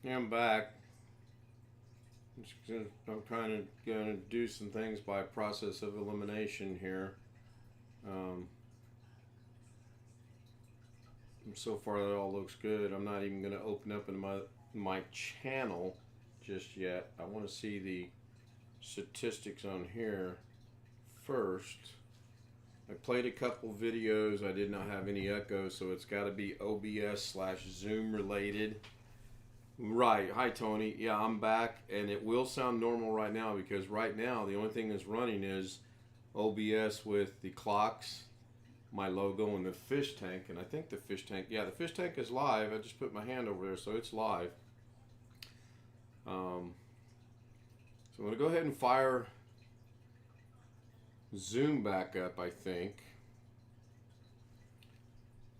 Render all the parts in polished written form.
Yeah, I'm back. I'm trying to gonna do some things by process of elimination here. Um, so far, that all looks good. I'm not even gonna open up in my channel just yet. I want to see the statistics on here first. I played a couple videos. I did not have any echo, so it's got to be OBS/Zoom related. Right. Hi, Tony. Yeah, I'm back, and it will sound normal right now because right now the only thing that's running is OBS with the clocks, my logo, and the fish tank. And I think the fish tank, yeah, the fish tank is live. I just put my hand over there, so it's live. So I'm going to go ahead and fire Zoom back up, I think,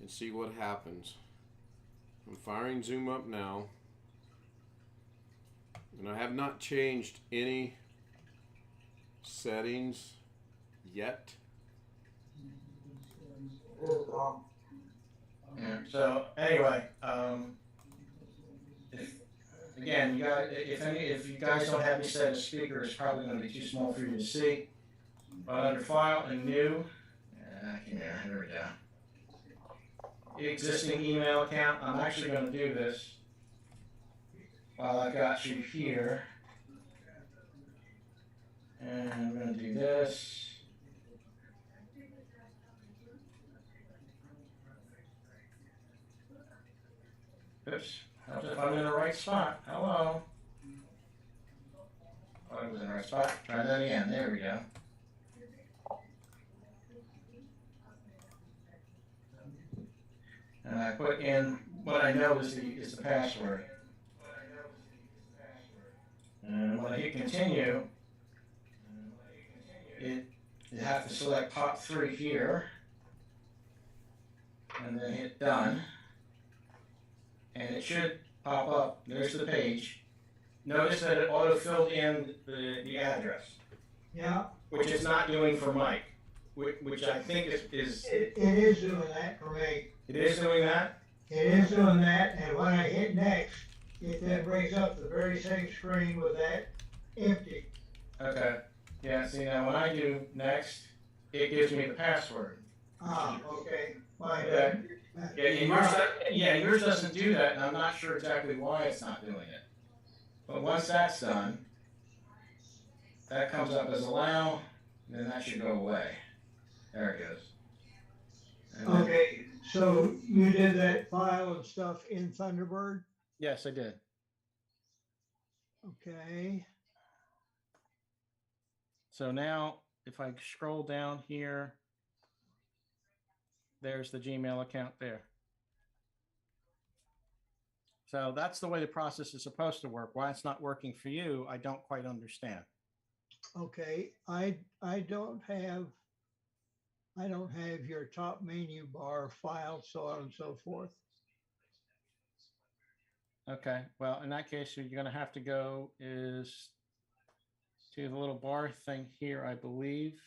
and see what happens. I'm firing Zoom up now, and I have not changed any settings yet. Yeah. So anyway, if, again, if you guys don't have me set as speaker, it's probably going to be too small for you to see. But under File and New, here we go. Existing email account. I'm actually going to do this while I've got you here, and I'm going to do this. Oops. Helps if I'm in the right spot. Hello. Oh, I was in the right spot. Try that again. There we go. And I put in what I know is the password. And when I hit continue, it you have to select pop 3 here, and then hit done, and it should pop up. There's the page. Notice that it auto-filled in the address. Yeah, which it's not doing for Mike, which I think is it is doing that for me. it is doing that. It is doing that, and when I hit next, it then brings up the very same screen with that empty. Okay. Yeah. See, now when I do next, it gives me the password. Okay. Mine Okay. doesn't. Yours doesn't do that, and I'm not sure exactly why it's not doing it. But once that's done, that comes up as allow, and then that should go away. There it goes. Okay, so you did that file and stuff in Thunderbird? Yes, I did. Okay. So now, if I scroll down here, there's the Gmail account there. So that's the way the process is supposed to work. Why it's not working for you, I don't quite understand. Okay, I don't have your top menu bar file, so on and so forth. Okay, well, in that case, you're going to have to go is to the little bar thing here, I believe.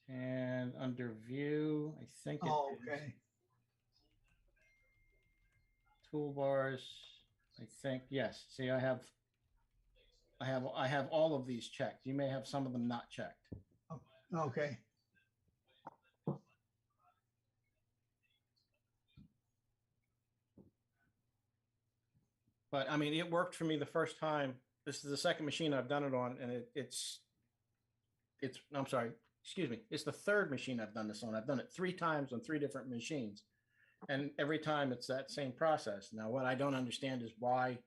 And under view, I think it Oh, is okay. toolbars. I think, yes. See, I have all of these checked. You may have some of them not checked. Okay. But I mean, it worked for me the first time. This is the second machine I've done it on, and it's I'm sorry, excuse me. It's the third machine I've done this on. I've done it 3 times on 3 different machines, and every time it's that same process. Now, what I don't understand is why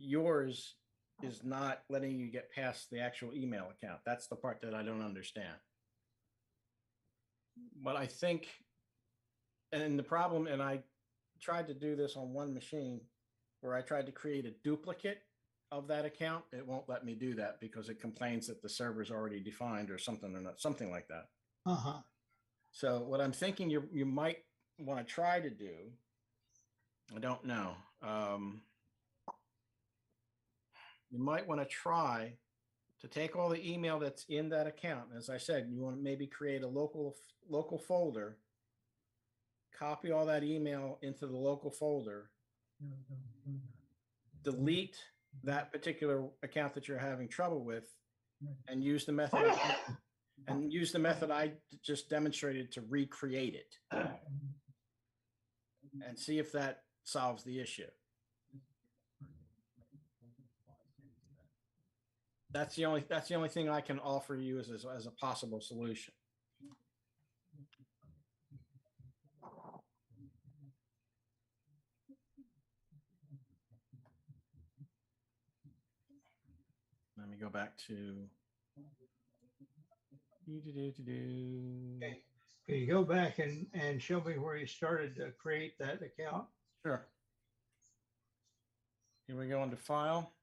yours is not letting you get past the actual email account. That's the part that I don't understand. But I think, and the problem, and I tried to do this on one machine where I tried to create a duplicate of that account. It won't let me do that because it complains that the server's already defined or something like that. Uh-huh. So what I'm thinking you might want to try to do, I don't know. You might want to try to take all the email that's in that account. As I said, you want to maybe create a local folder, copy all that email into the local folder, delete that particular account that you're having trouble with and use the method I just demonstrated to recreate it and see if that solves the issue. That's the only thing I can offer you as a possible solution. Let me go back to. Okay. Can you go back and show me where you started to create that account? Sure. Here we go into file.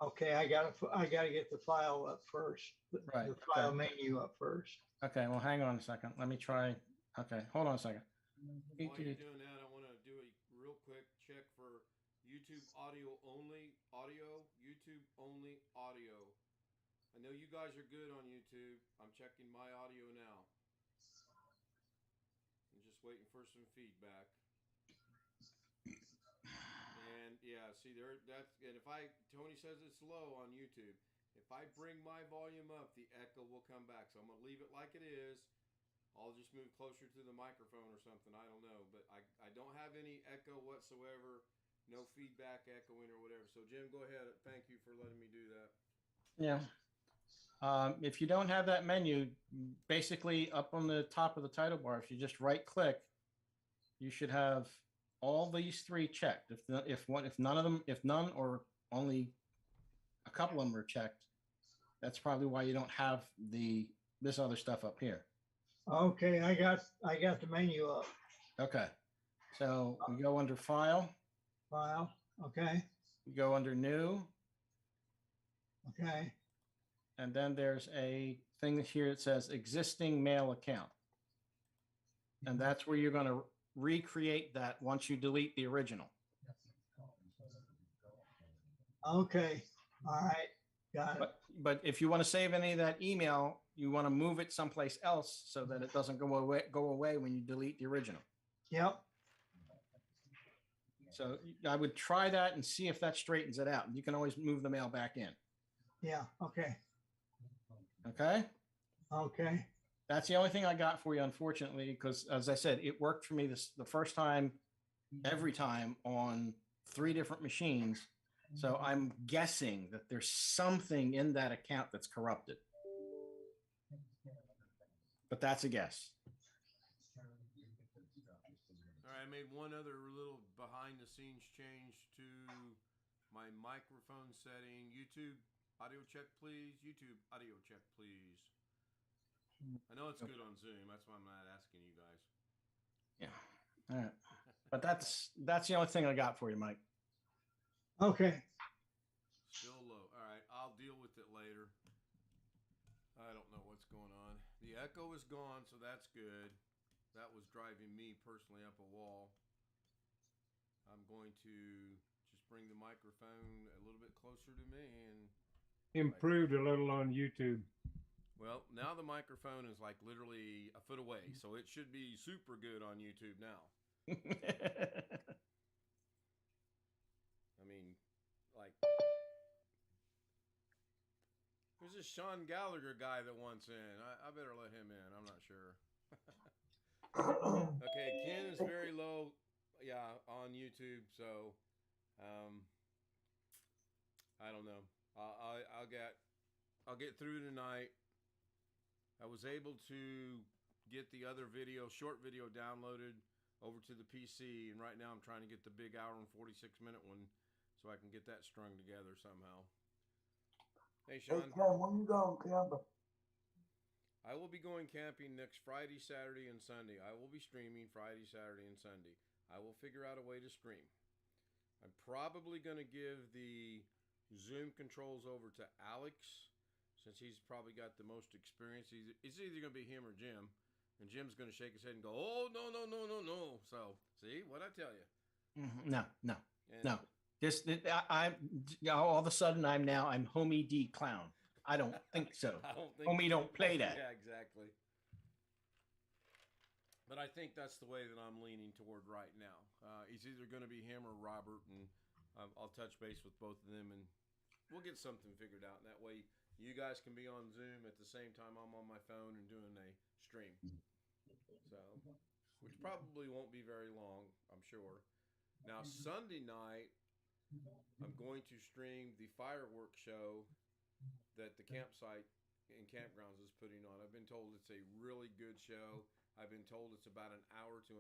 Okay, I gotta get the file up first. Right, The file okay. menu up first. Okay, well, hang on a second. Let me try. Okay, hold on a second. While you're doing that, I want to do a real quick check for YouTube audio only audio. YouTube only audio. I know you guys are good on YouTube. I'm checking my audio now. I'm just waiting for some feedback. And yeah, see there, and if Tony says it's low on YouTube, if I bring my volume up, the echo will come back. So I'm gonna leave it like it is. I'll just move closer to the microphone or something. I don't know, but I don't have any echo whatsoever. No feedback echoing or whatever. So Jim, go ahead. Thank you for letting me do that. Yeah. If you don't have that menu, basically up on the top of the title bar, if you just right click, you should have all these three checked. If none or only a couple of them are checked, that's probably why you don't have this other stuff up here. Okay, I got the menu up. Okay. So we go under file. File. Okay. We go under new. Okay. And then there's a thing here that says existing mail account. And that's where you're going to recreate that once you delete the original. Okay. All right. Got it. But if you want to save any of that email, you want to move it someplace else so that it doesn't go away when you delete the original. Yep. So I would try that and see if that straightens it out. You can always move the mail back in. Yeah. Okay. Okay. Okay. That's the only thing I got for you, unfortunately, because as I said, it worked for me the first time, every time on 3 different machines. So I'm guessing that there's something in that account that's corrupted. But that's a guess. All right, I made one other little behind the scenes change to my microphone setting. YouTube audio check, please. YouTube audio check, please. I know it's good on Zoom. That's why I'm not asking you guys. Yeah. All right. But that's the only thing I got for you, Mike. Okay. Still low. All right, I'll deal with it later. I don't know what's going on. The echo is gone, so that's good. That was driving me personally up a wall. I'm going to just bring the microphone a little bit closer to me and improved a little on YouTube. Well, now the microphone is like literally a foot away, so it should be super good on YouTube now. I mean, like, there's this Sean Gallagher guy that wants in. I better let him in. I'm not sure. Okay, Ken is very low, yeah, on YouTube, so I don't know. I'll get through tonight. I was able to get the other short video downloaded over to the PC, and right now I'm trying to get the big hour and 46-minute one so I can get that strung together somehow. Hey, Sean. Hey, Ken, when you going camping? I will be going camping next Friday, Saturday, and Sunday. I will be streaming Friday, Saturday, and Sunday. I will figure out a way to stream. I'm probably going to give the Zoom controls over to Alex, since he's probably got the most experience. It's either going to be him or Jim. And Jim's going to shake his head and go, oh, no, no, no, no, no. So, see, what'd I tell you? No. Just all of a sudden I'm Homie D Clown. I don't think so. I don't think Homie don't play that. Yeah, exactly. But I think that's the way that I'm leaning toward right now. It's either going to be him or Robert, and I'll touch base with both of them, and we'll get something figured out. And that way, you guys can be on Zoom at the same time I'm on my phone and doing a stream. So, which probably won't be very long, I'm sure. Now, Sunday night, I'm going to stream the fireworks show that the campsite and campgrounds is putting on. I've been told it's a really good show. I've been told it's about an hour to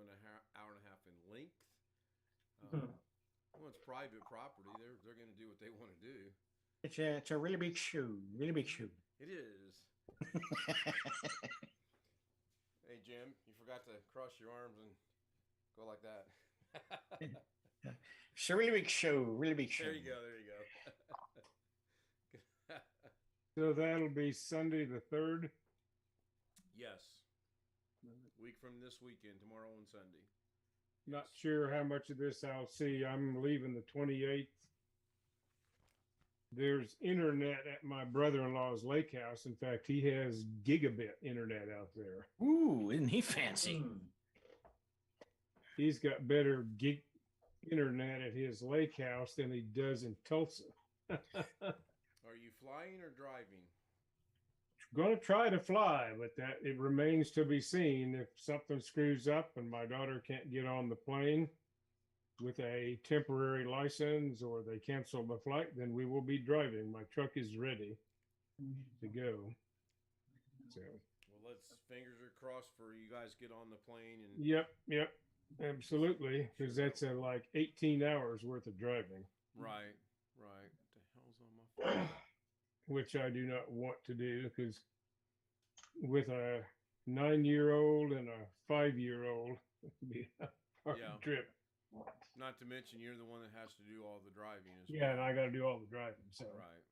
hour and a half in length. Well, it's private property. They're going to do what they want to do. It's a really big shoe, really big shoe. It is. Hey Jim, you forgot to cross your arms and go like that. It's a really big shoe, really big shoe. There you go. There you go. So that'll be Sunday the 3rd. Yes. Week from this weekend, tomorrow and Sunday. Not sure how much of this I'll see. I'm leaving the 28th. There's internet at my brother-in-law's lake house. In fact, he has gigabit internet out there. Ooh, isn't he fancy? He's got better gig internet at his lake house than he does in Tulsa. Are you flying or driving? Going to try to fly, but that it remains to be seen. If something screws up and my daughter can't get on the plane with a temporary license or they cancel the flight, then we will be driving. My truck is ready to go. So, well, fingers are crossed for you guys get on the plane and yep, absolutely, because that's like 18 hours worth of driving. Right. What the hell's on my phone? Which I do not want to do, because with a 9-year-old and a 5-year-old, it would be a hard trip. Not to mention you're the one that has to do all the driving as well. Yeah, and I got to do all the driving. So right.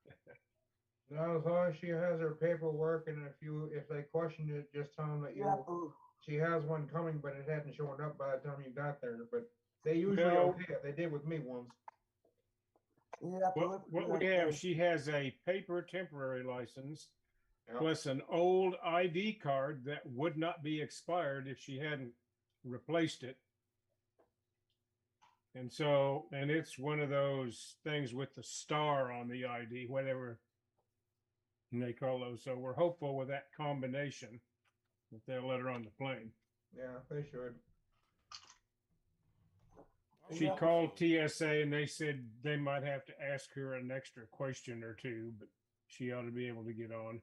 Now, as long as she has her paperwork, and if they question it, just tell them that she has one coming, but it hadn't shown up by the time you got there. But they usually okay it. They did with me once. What we have, she has a paper temporary license plus an old ID card that would not be expired if she hadn't replaced it. And so, and it's one of those things with the star on the ID, whatever they call those. So we're hopeful with that combination that they'll let her on the plane. Yeah, they should. She called TSA and they said they might have to ask her an extra question or two, but she ought to be able to get on.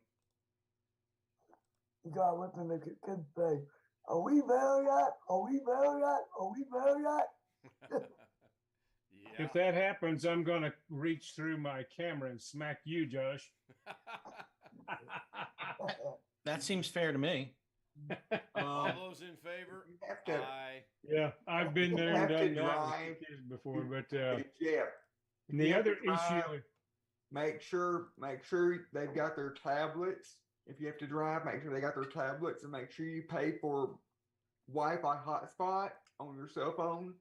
You got to let them make it good say, are we there yet? Are we there yet? Are we there yet? Yeah. If that happens, I'm going to reach through my camera and smack you, Josh. That seems fair to me. All those in favor? Aye. Yeah, I've been there and done that with kids before, but and the other issue, make sure they've got their tablets. If you have to drive, make sure they got their tablets, and make sure you pay for Wi-Fi hotspot on your cell phone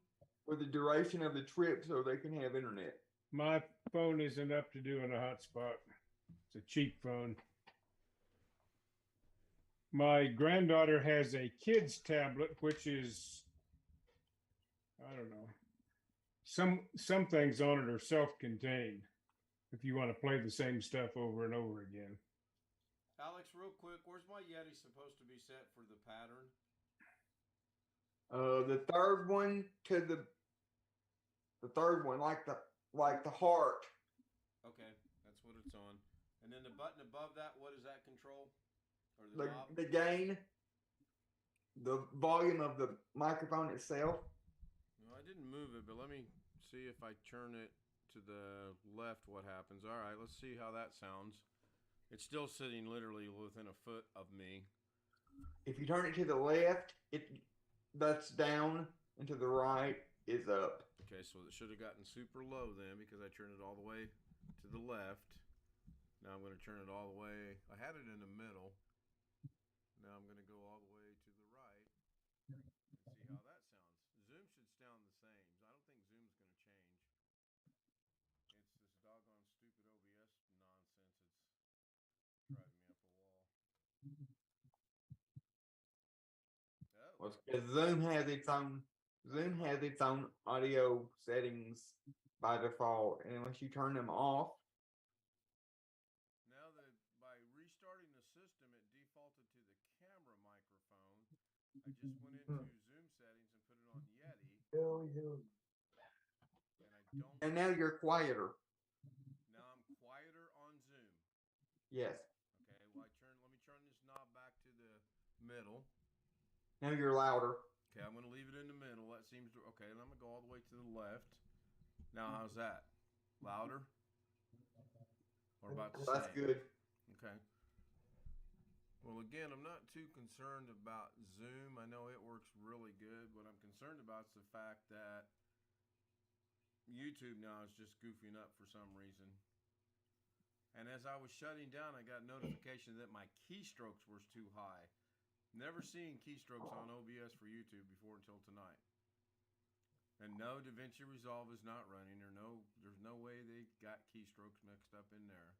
for the duration of the trip so they can have internet. my phone isn't up to doing a hotspot. It's a cheap phone. My granddaughter has a kid's tablet, which is, I don't know, some things on it are self-contained if you want to play the same stuff over and over again. Alex, real quick, where's my Yeti supposed to be set for the pattern? The third one to the third one, like the heart. Okay, that's what it's on. And then the button above that, what is that control? Or the knob? The gain, the volume of the microphone itself. No, I didn't move it, but let me see if I turn it to the left, what happens. All right, let's see how that sounds. It's still sitting literally within a foot of me. If you turn it to the left, that's down, and to the right is up. Okay, so it should have gotten super low then because I turned it all the way to the left. Now I'm going to turn it all the way. I had it in the middle. Now I'm going to go all the way to the right and see how that sounds. Zoom should sound the same. I don't think Zoom's going to change. It's this doggone stupid OBS nonsense. It's driving me up a wall. Oh. Because Zoom has its own audio settings by default, and once you turn them off, Now that by restarting the system, it defaulted to the camera microphone. I just went into Zoom settings and put it on Yeti, and I don't. and now you're quieter. Now I'm quieter on Zoom. Yes. Okay, well let me turn this knob back to the middle. Now you're louder. Okay, I'm gonna leave it in the middle. That seems to okay, and I'm gonna go all the way to the left. Now how's that? Louder? Or about the That's same? good. Okay. Well, again, I'm not too concerned about Zoom. I know it works really good. What I'm concerned about is the fact that YouTube now is just goofing up for some reason. And as I was shutting down, I got notification that my keystrokes were too high. Never seen keystrokes on OBS for YouTube before until tonight. And no, DaVinci Resolve is not running, or there's no way they got keystrokes mixed up in there.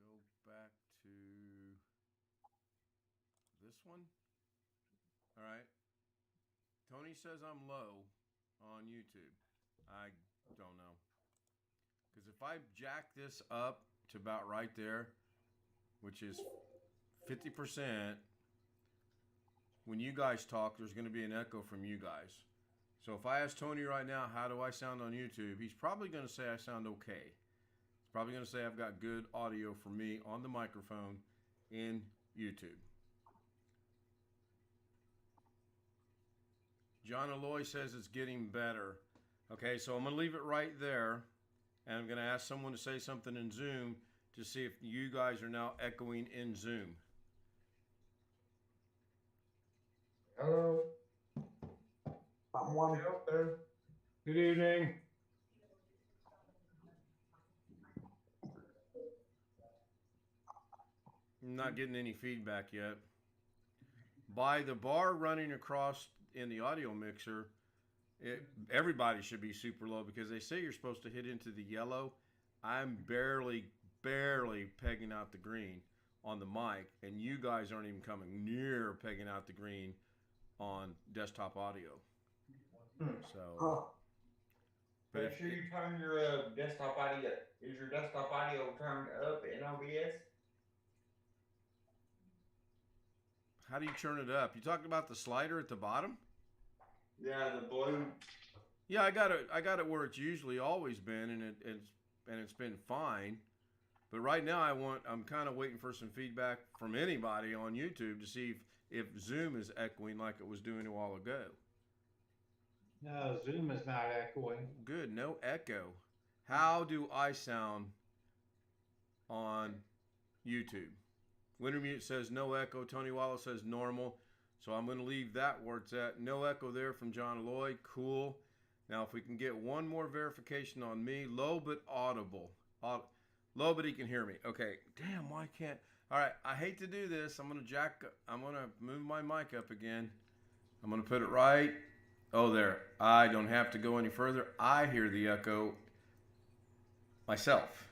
Go back to this one. All right. Tony says I'm low on YouTube. I don't know. Because if I jack this up to about right there, which is 50%, when you guys talk, there's going to be an echo from you guys. So if I ask Tony right now, how do I sound on YouTube? He's probably going to say I sound okay. He's probably going to say I've got good audio for me on the microphone in YouTube. John Aloy says it's getting better. Okay, so I'm going to leave it right there. And I'm going to ask someone to say something in Zoom to see if you guys are now echoing in Zoom. Hello. Someone. Out there. Good evening. I'm not getting any feedback yet. By the bar running across in the audio mixer, everybody should be super low because they say you're supposed to hit into the yellow. I'm barely pegging out the green on the mic, and you guys aren't even coming near pegging out the green on desktop audio. So, but Make sure you turn your desktop audio. Is your desktop audio turned up in OBS? how do you turn it up? You talking about the slider at the bottom? Yeah, the blue. Yeah, I got it where it's usually always been, and it's been fine. But right now, I'm kind of waiting for some feedback from anybody on YouTube to see if Zoom is echoing like it was doing a while ago. No, Zoom is not echoing. Good, no echo. How do I sound on YouTube? Wintermute says no echo. Tony Wallace says normal. So I'm going to leave that where it's at. No echo there from John Lloyd. Cool. Now, if we can get one more verification on me, low but audible. Low but he can hear me. Okay. Damn, why can't? All right. I hate to do this. I'm going to move my mic up again. I'm going to put it right. Oh, there. I don't have to go any further. I hear the echo myself.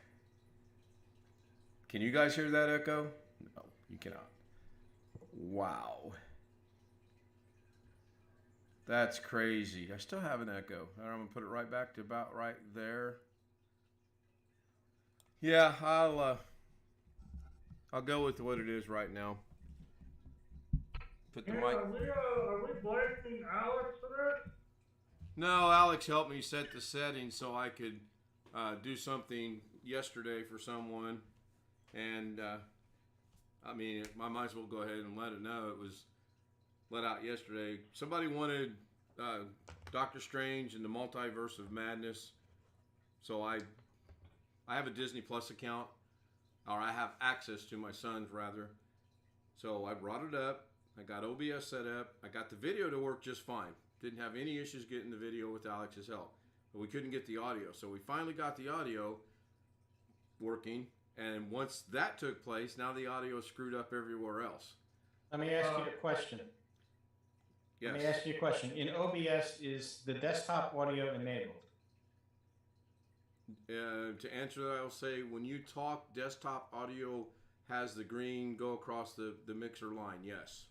Can you guys hear that echo? No, you cannot. Wow. That's crazy. I still have an echo. I'm going to put it right back to about right there. Yeah, I'll go with what it is right now. Put the mic. Are we blaming Alex for that? No, Alex helped me set the settings so I could do something yesterday for someone. And, I mean, I might as well go ahead and let it know. It was let out yesterday. Somebody wanted Doctor Strange and the Multiverse of Madness. So I have a Disney Plus account. Or I have access to my son's, rather. So I brought it up. I got OBS set up. I got the video to work just fine. Didn't have any issues getting the video with Alex's help. But we couldn't get the audio. So we finally got the audio working. And once that took place, now the audio is screwed up everywhere else. Let me ask you a question. Yes. Let me ask you a question. In OBS, is the desktop audio enabled? To answer that, I'll say when you talk, desktop audio has the green go across the mixer line. Yes.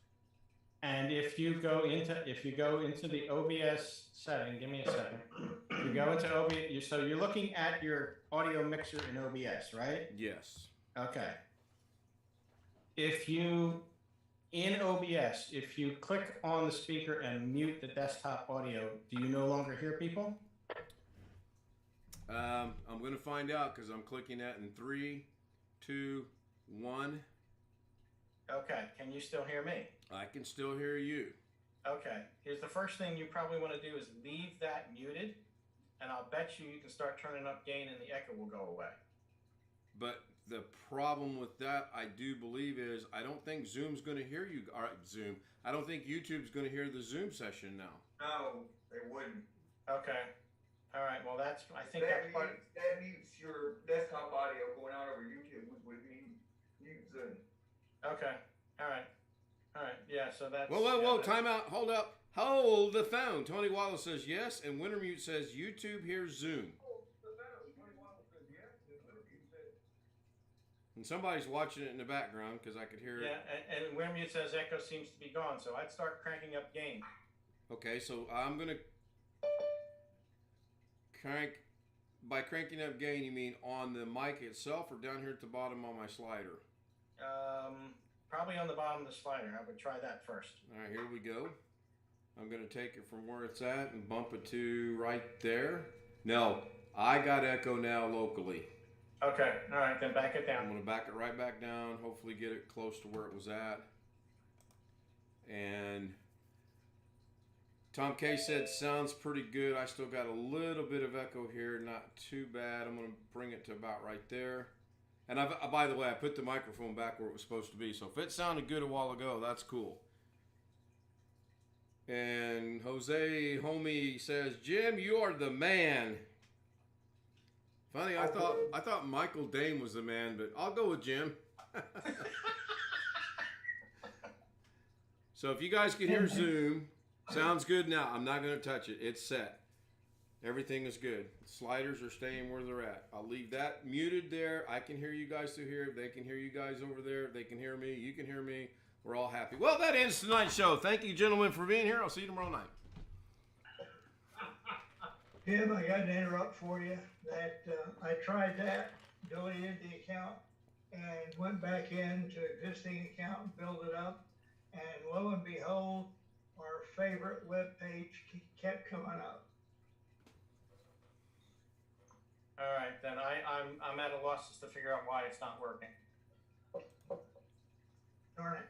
And if you go into the OBS setting, give me a second. If you go into OBS, so you're looking at your audio mixer in OBS, right? Yes. Okay. If you in OBS, if you click on the speaker and mute the desktop audio, do you no longer hear people? I'm going to find out because I'm clicking that in 3, 2, 1. Okay. Can you still hear me? I can still hear you. Okay. Here's the first thing you probably want to do is leave that muted, and I'll bet you can start turning up gain and the echo will go away. But the problem with that, I do believe, is I don't think Zoom's going to hear you. All right, Zoom. I don't think YouTube's going to hear the Zoom session now. No, they wouldn't. Okay. All right. Well, I think That that's part. mutes your desktop audio going out over YouTube would mute Zoom. Okay. All right. All right. Yeah. So that's. Whoa! Time out. Hold up. Hold the phone. Tony Wallace says yes, and Wintermute says YouTube hears Zoom. And somebody's watching it in the background because I could hear it. Yeah, and Wintermute says echo seems to be gone, so I'd start cranking up gain. Okay, so I'm gonna crank. By cranking up gain, you mean on the mic itself, or down here at the bottom on my slider? Probably on the bottom of the slider. I would try that first. All right, here we go. I'm going to take it from where it's at and bump it to right there. No, I got echo now locally. Okay, all right, then back it I'm down. going to back it right back down, hopefully get it close to where it was at. And Tom K said sounds pretty good. I still got a little bit of echo here, not too bad. I'm going to bring it to about right there. And by the way, I put the microphone back where it was supposed to be. So if it sounded good a while ago, that's cool. And Jose Homie says, Jim, you are the man. Funny, I thought Michael Dane was the man, but I'll go with Jim. So if you guys can hear Zoom, sounds good now. I'm not going to touch it. It's set. Everything is good. Sliders are staying where they're at. I'll leave that muted there. I can hear you guys through here. They can hear you guys over there. They can hear me. You can hear me. We're all happy. Well, that ends tonight's show. Thank you, gentlemen, for being here. I'll see you tomorrow night. Jim, I got to interrupt for you. That I tried that, deleted the account, and went back into existing account and built it up. And lo and behold, our favorite web page kept coming up. All right, then I'm at a loss just to figure out why it's not working. Darn it.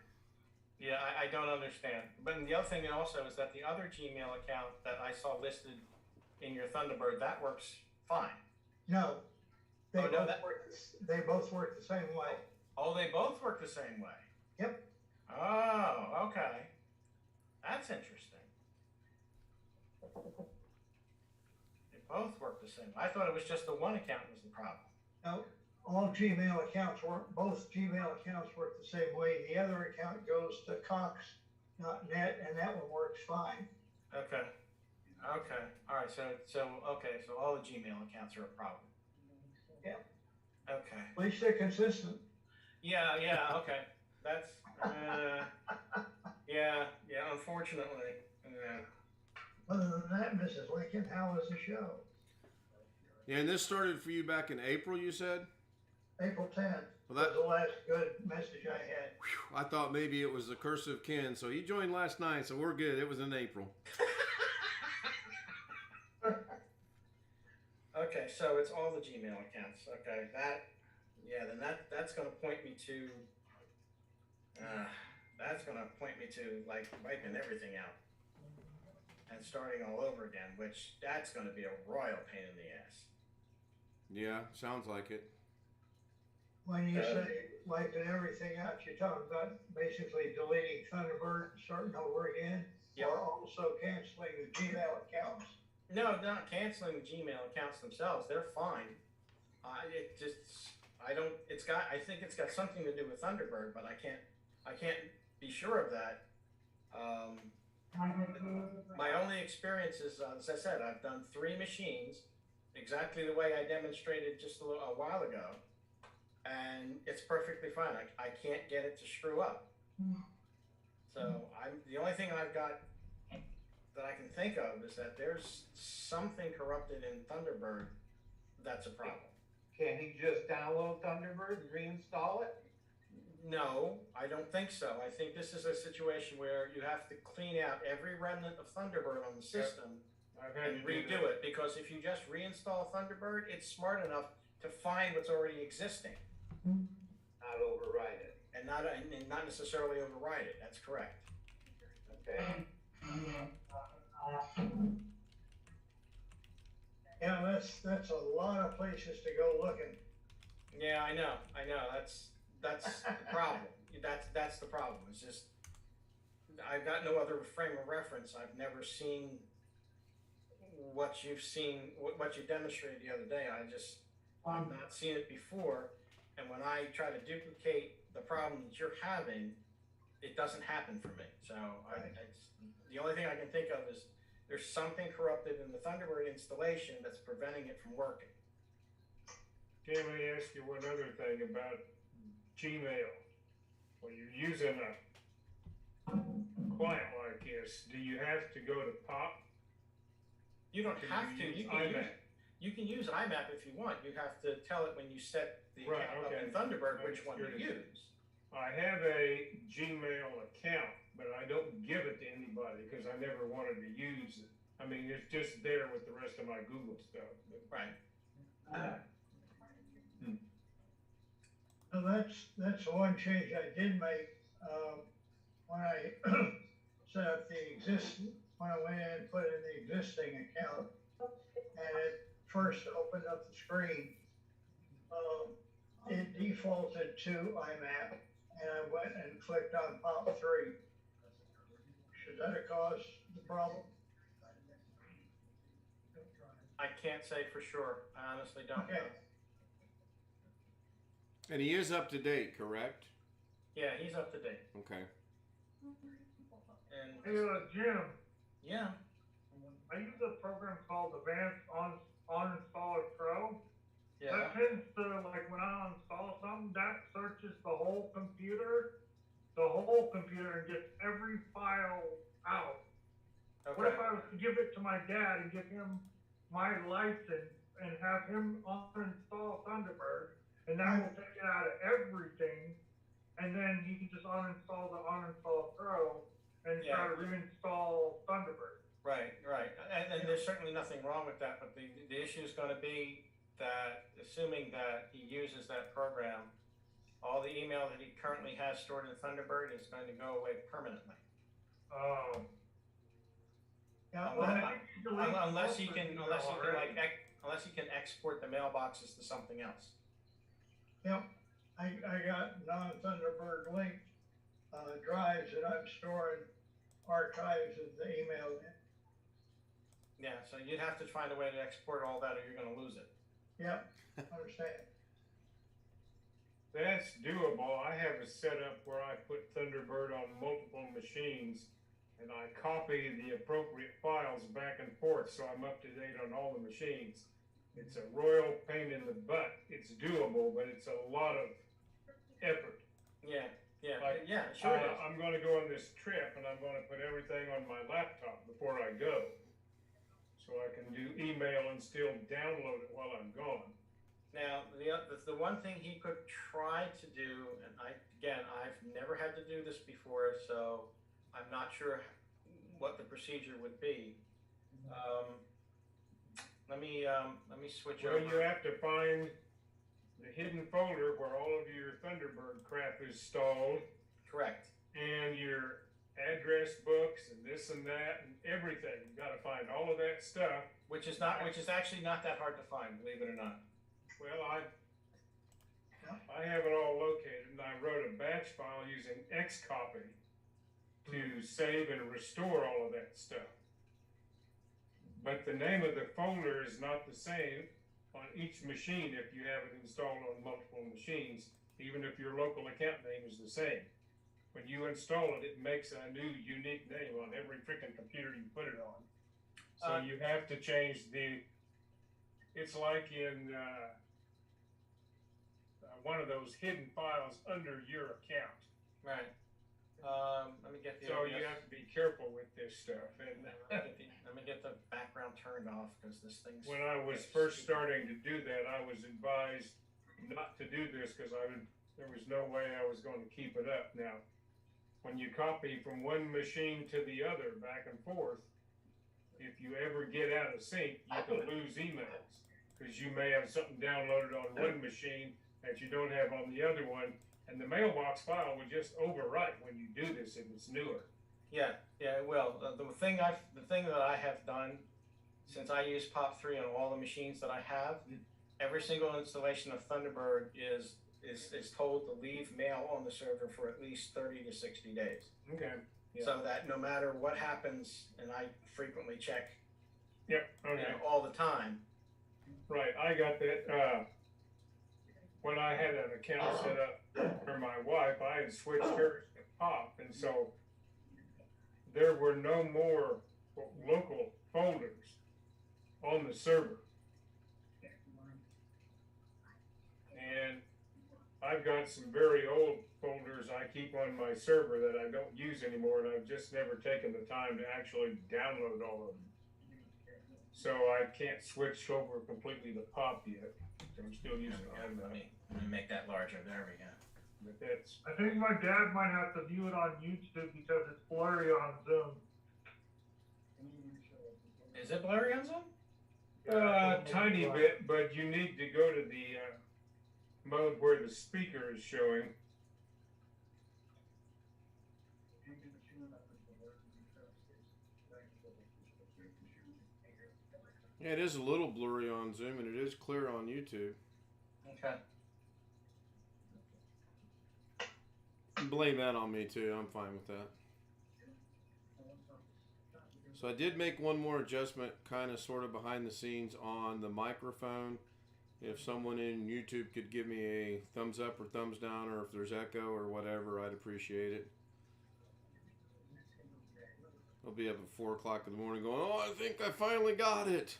Yeah, I don't understand. But the other thing also is that the other Gmail account that I saw listed in your Thunderbird, that works fine. No, they, Oh, no, both that- they both work the same way. Oh, they both work the same way. Yep. Oh, okay. That's interesting. They both work the same. I thought it was just the one account was the problem. No, all Gmail accounts work, both Gmail accounts work the same way. The other account goes to Cox.net, and that one works fine. Okay. Okay. All right. So all the Gmail accounts are a problem. Yeah. Okay. At least they're consistent. Yeah. Okay. That's. Yeah. Unfortunately. Yeah. Other than that, Mrs. Lincoln, how was the show? Yeah, and this started for you back in April, you said? April 10th Well, that- was the last good message I had. I thought maybe it was the curse of Ken. So he joined last night, so we're good. It was in April. Okay, so it's all the Gmail accounts. Okay, then that's going to point me to. That's going to point me to like wiping everything out and starting all over again, which that's going to be a royal pain in the ass. Yeah, sounds like it. When you say wiping everything out, you're talking about basically deleting Thunderbird and starting over again, Yep. or also canceling the Gmail accounts. No, not canceling the Gmail accounts themselves. They're fine. I think it's got something to do with Thunderbird, but I can't be sure of that. My only experience is, as I said, I've done 3 machines exactly the way I demonstrated just a while ago, and it's perfectly fine. I can't get it to screw up. So the only thing I've got that I can think of is that there's something corrupted in Thunderbird that's a problem. Can he just download Thunderbird and reinstall it? No, I don't think so. I think this is a situation where you have to clean out every remnant of Thunderbird on the system I've had and to do redo that. it, because if you just reinstall Thunderbird, it's smart enough to find what's already existing Not override it. and not necessarily override it. That's correct. Okay. Yeah, that's a lot of places to go looking. Yeah, I know. That's the problem. That's the problem. It's just I've got no other frame of reference. I've never seen what you've seen, what you demonstrated the other day. I've not seen it before, and when I try to duplicate the problem that you're having, it doesn't happen for me. So the only thing I can think of is there's something corrupted in the Thunderbird installation that's preventing it from working. Okay, let me ask you one other thing about Gmail. When you're using a client like this, do you have to go to POP? You don't Can have to. use You can IMAP? you can use IMAP if you want. You have to tell it when you set the Right, account okay. up in Thunderbird I'm which one to curious. use. I have a Gmail account, but I don't give it to anybody because I never wanted to use it. I mean, it's just there with the rest of my Google stuff. But Right. So that's one change I did make, when I set up when I went in and put in the existing account, and it first opened up the screen, it defaulted to IMAP, and I went and clicked on POP3. Should that have caused the problem? I can't say for sure. I honestly don't Okay. know. And he is up to date, correct? Yeah, he's up to date. Okay. And Jim, yeah, I use a program called Advanced Uninstaller Pro. yeah. That tends to, like, when I uninstall something, that searches the whole computer, and gets every file out. What Okay. if I was to give it to my dad and give him my license and have him uninstall Thunderbird, and that will take it out of everything, and then he can just uninstall the Uninstall Pro and Yeah. try to reinstall Thunderbird. Right. And there's certainly nothing wrong with that, but the issue is going to be that, assuming that he uses that program, all the email that he currently has stored in Thunderbird is going to go away permanently. Yeah, Unless he can export the mailboxes to something else. Yep, I got non-Thunderbird linked drives that I'm storing archives of the email in. Yeah, so you'd have to find a way to export all that, or you're going to lose it. Yep, understand. that's doable. I have a setup where I put Thunderbird on multiple machines and I copy the appropriate files back and forth so I'm up to date on all the machines. It's a royal pain in the butt. It's doable, but it's a lot of effort. Yeah, Like, sure it is. I'm going to go on this trip and I'm going to put everything on my laptop before I go. So I can do email and still download it while I'm gone. Now, the one thing he could try to do, and I've never had to do this before, so I'm not sure what the procedure would be. Let me switch over. Well, you have to find the hidden folder where all of your Thunderbird crap is stalled. Correct. And your address books and this and that and everything. You've got to find all of that stuff. Which is actually not that hard to find, believe it or not. Well, I have it all located, and I wrote a batch file using Xcopy to save and restore all of that stuff. But the name of the folder is not the same on each machine if you have it installed on multiple machines, even if your local account name is the same. When you install it, it makes a new unique name on every freaking computer you put it on. So you have to change it's like in one of those hidden files under your account. Right. Let me get the. So you have to be careful with this stuff. And let me get the background turned off because this thing's. when I was first starting to do that, I was advised not to do this because there was no way I was going to keep it up. Now, when you copy from one machine to the other back and forth, if you ever get out of sync, you can lose emails because you may have something downloaded on one machine that you don't have on the other one. And the mailbox file would just overwrite when you do this if it's newer. Yeah, it will. The thing that I have done since I use POP3 on all the machines that I have, every single installation of Thunderbird is told to leave mail on the server for at least 30 to 60 days. Okay. Yeah. So that no matter what happens, and I frequently check. Yep. Okay. All the time. Right. I got that. When I had an account set up for my wife, I had switched hers to POP, and so there were no more local folders on the server. And I've got some very old folders I keep on my server that I don't use anymore, and I've just never taken the time to actually download all of them. So I can't switch over completely to POP yet. So I'm still using it. Let me make that larger. There we go. But that's. I think my dad might have to view it on YouTube because it's blurry on Zoom. Is it blurry on Zoom? Tiny bit, but you need to go to the mode where the speaker is showing. Yeah, it is a little blurry on Zoom, and it is clear on YouTube. Okay. Blame that on me too. I'm fine with that. So I did make one more adjustment, kind of sort of behind the scenes on the microphone. If someone in YouTube could give me a thumbs up or thumbs down, or if there's echo or whatever, I'd appreciate it. I'll be up at 4 o'clock in the morning going, oh, I think I finally got it.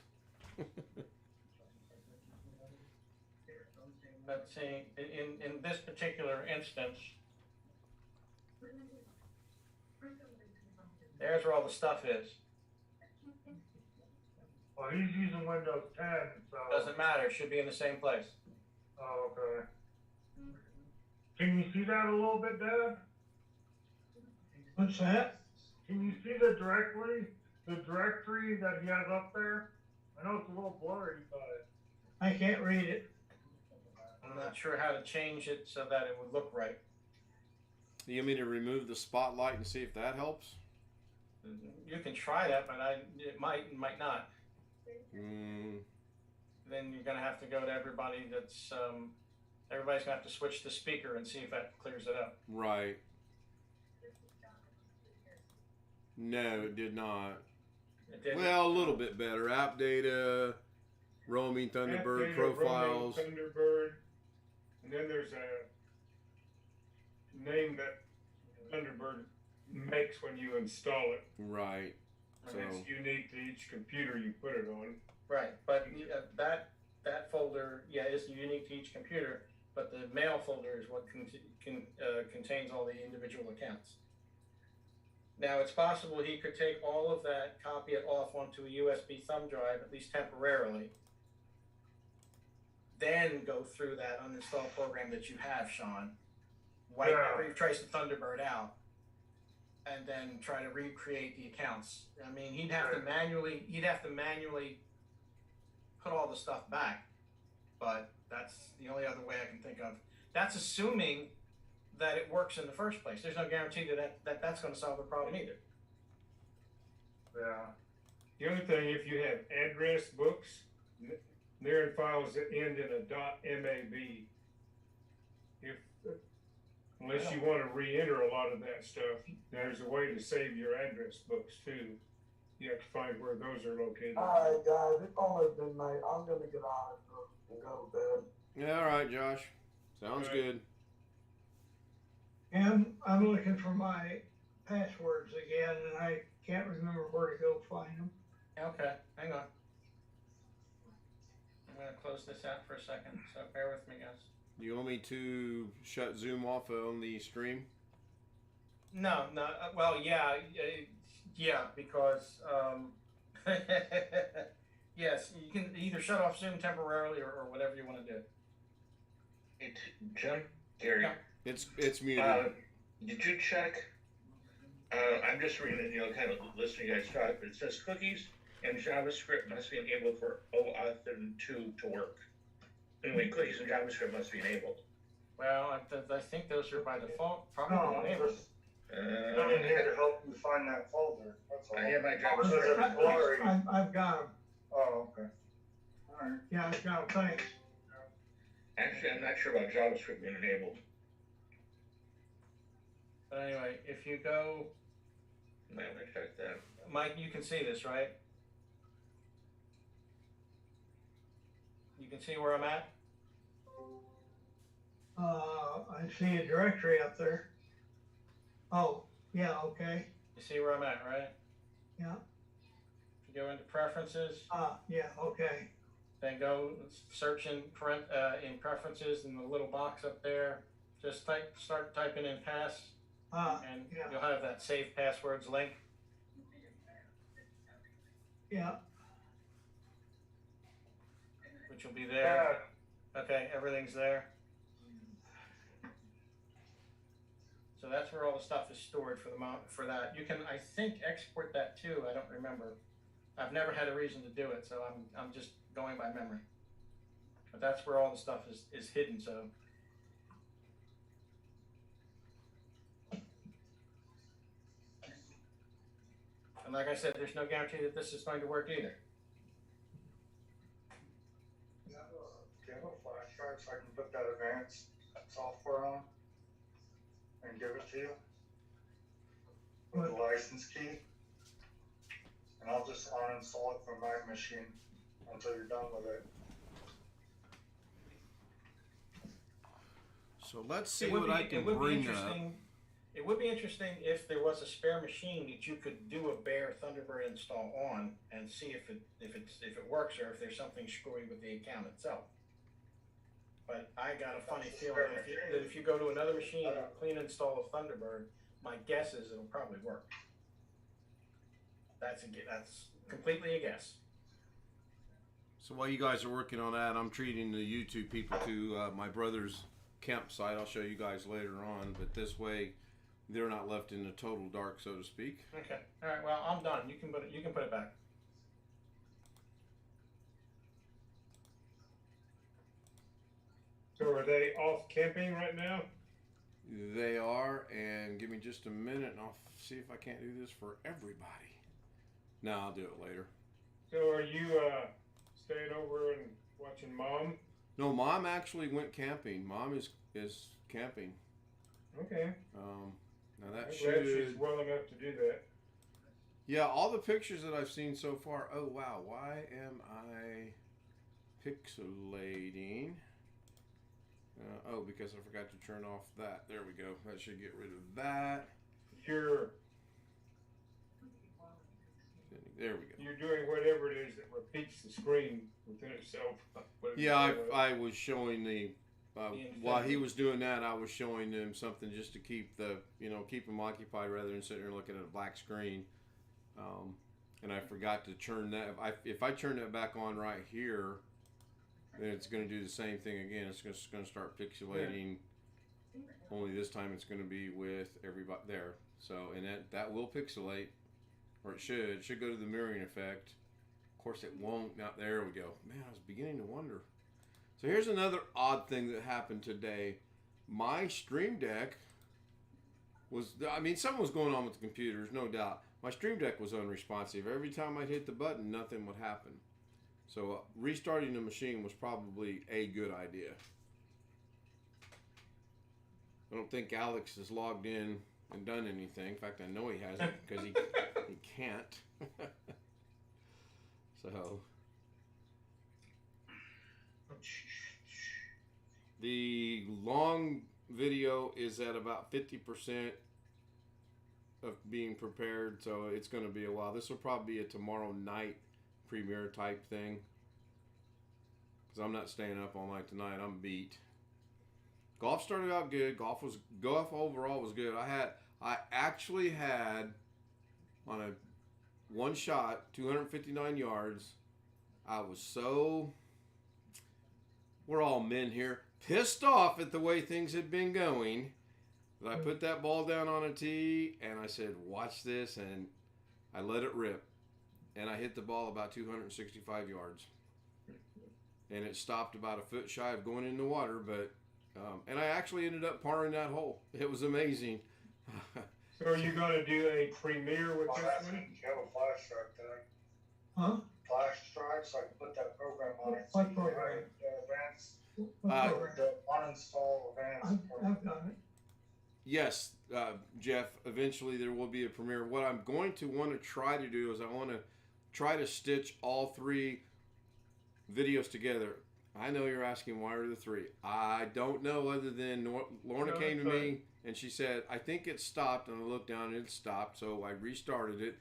Let's see, in this particular instance, there's where all the stuff is. Well, he's using Windows 10, so. Doesn't matter, it should be in the same place. Oh, okay. Can you see that a little bit, Dad? What's that? Can you see the directory that he has up there? I know it's a little blurry, but. I can't read it. I'm not sure how to change it so that it would look right. You want me to remove the spotlight and see if that helps? You can try that, but it might not. Then you're gonna have to go to everybody that's everybody's gonna have to switch the speaker and see if that clears it up. Right. No, it did not. It didn't. Well, a little bit better. App data, roaming Thunderbird App data, profiles. roaming Thunderbird, and then there's a name that Thunderbird makes when you install it. Right. And it's unique to each computer you put it on. Right, but that folder, is unique to each computer, but the mail folder is what contains all the individual accounts. Now, it's possible he could take all of that, copy it off onto a USB thumb drive, at least temporarily, then go through that uninstall program that you have, Sean, trace the Thunderbird out, and then try to recreate the accounts. I mean, he'd have to manually put all the stuff back, but that's the only other way I can think of. That's assuming that it works in the first place. There's no guarantee that's going to solve the problem either. Yeah. The only thing, if you have address books, they're in files that end in a .mab. Unless you want to re-enter a lot of that stuff, there's a way to save your address books too. You have to find where those are located. All right, guys, it's almost been late. I'm gonna get on it and go to bed. Yeah, all right, Josh. Sounds good. And I'm looking for my passwords again, and I can't remember where to go find them. Okay, hang on. I'm going to close this out for a second, so bear with me, guys. Do you want me to shut Zoom off on the stream? No, no. Well, yeah, yeah, because yes, you can either shut off Zoom temporarily or whatever you want to do. It, Jim, Gary, Yeah. It's muted. did you check? I'm just reading it, kind of listening to you guys talk, but it says cookies and JavaScript must be enabled for OAuth 2 to work. Anyway, cookies and JavaScript must be enabled. Well, I think those are by default No, probably enabled. I'm in here to help you find that folder, that's all. I have my Because JavaScript. it's blurry. I've got them. Oh, okay. All right, yeah, I've got them, thanks. Actually, I'm not sure about JavaScript being enabled. But anyway, if you go, I'm gonna check that. Mike, you can see this, right? You can see where I'm at? I see a directory up there. Oh, yeah, okay, You see where I'm at, right? yeah, If you go into preferences, yeah, okay, then go search in preferences in the little box up there. Just start typing in pass, and yeah, you'll have that save passwords link. yeah. Which will be there. Okay, everything's there. So that's where all the stuff is stored for the for that. You can, I think, export that too. I don't remember. I've never had a reason to do it, so I'm just going by memory. But that's where all the stuff is hidden. So. And like I said, there's no guarantee that this is going to work either. Do you have a flash drive so I can put that advanced software on and give it to you? With the license key? And I'll just uninstall it from my machine until you're done with it. So let's see what I can bring up. It would be interesting if there was a spare machine that you could do a bare Thunderbird install on and see if it works or if there's something screwy with the account itself. But I got a funny feeling that if you go to another machine and clean install of Thunderbird, my guess is it'll probably work. That's completely a guess. So while you guys are working on that, I'm treating the YouTube people to my brother's campsite. I'll show you guys later on, but this way they're not left in the total dark, so to speak. Okay. All right. Well, I'm done. You can put it back. So are they off camping right now? They are, and give me just a minute, and I'll see if I can't do this for everybody. No, I'll do it later. So are you staying over and watching Mom? No, Mom actually went camping. Mom is camping. Okay. Now that I'm glad she's well enough to do that. Yeah, all the pictures that I've seen so far. Oh wow, why am I pixelating? Oh, because I forgot to turn off that. There we go. That should get rid of that. There we go. You're doing whatever it is that repeats the screen within itself. Yeah, I was showing the while he was doing that, I was showing him something just to keep keep him occupied rather than sitting there looking at a black screen. And I forgot to turn that. If I turn that back on right here, then it's going to do the same thing again. It's just going to start pixelating. Yeah. Only this time it's going to be with everybody there. So, and that will pixelate, or it should. It should go to the mirroring effect. Of course, it won't. Now, there we go. Man, I was beginning to wonder. So here's another odd thing that happened today. My Stream Deck was, something was going on with the computers, no doubt. My Stream Deck was unresponsive. Every time I'd hit the button, nothing would happen. So restarting the machine was probably a good idea. I don't think Alex has logged in and done anything. In fact, I know he hasn't because he can't. So the long video is at about 50% of being prepared, so it's going to be a while. This will probably be a tomorrow night premiere type thing because I'm not staying up all night tonight. I'm beat. Golf started out good. Golf overall was good. I actually had on a one shot 259 yards. I was so, we're all men here, pissed off at the way things had been going that I put that ball down on a tee and I said, watch this, and I let it rip. And I hit the ball about 265 yards. And it stopped about a foot shy of going in the water, but and I actually ended up parring that hole. It was amazing. So are you gonna do a premiere with this one? You have a flash strike thing. Huh? Flash strike, so I can put that program on it. What program? Advanced, What program? the uninstall advanced. I've got it. Yes, Jeff, eventually there will be a premiere. What I'm going to want to try to do is I want to try to stitch all three videos together. I know you're asking why are the three. I don't know, other than Lorna No, came to that's me and she said, I think it stopped, and I looked down and it stopped, so I restarted it.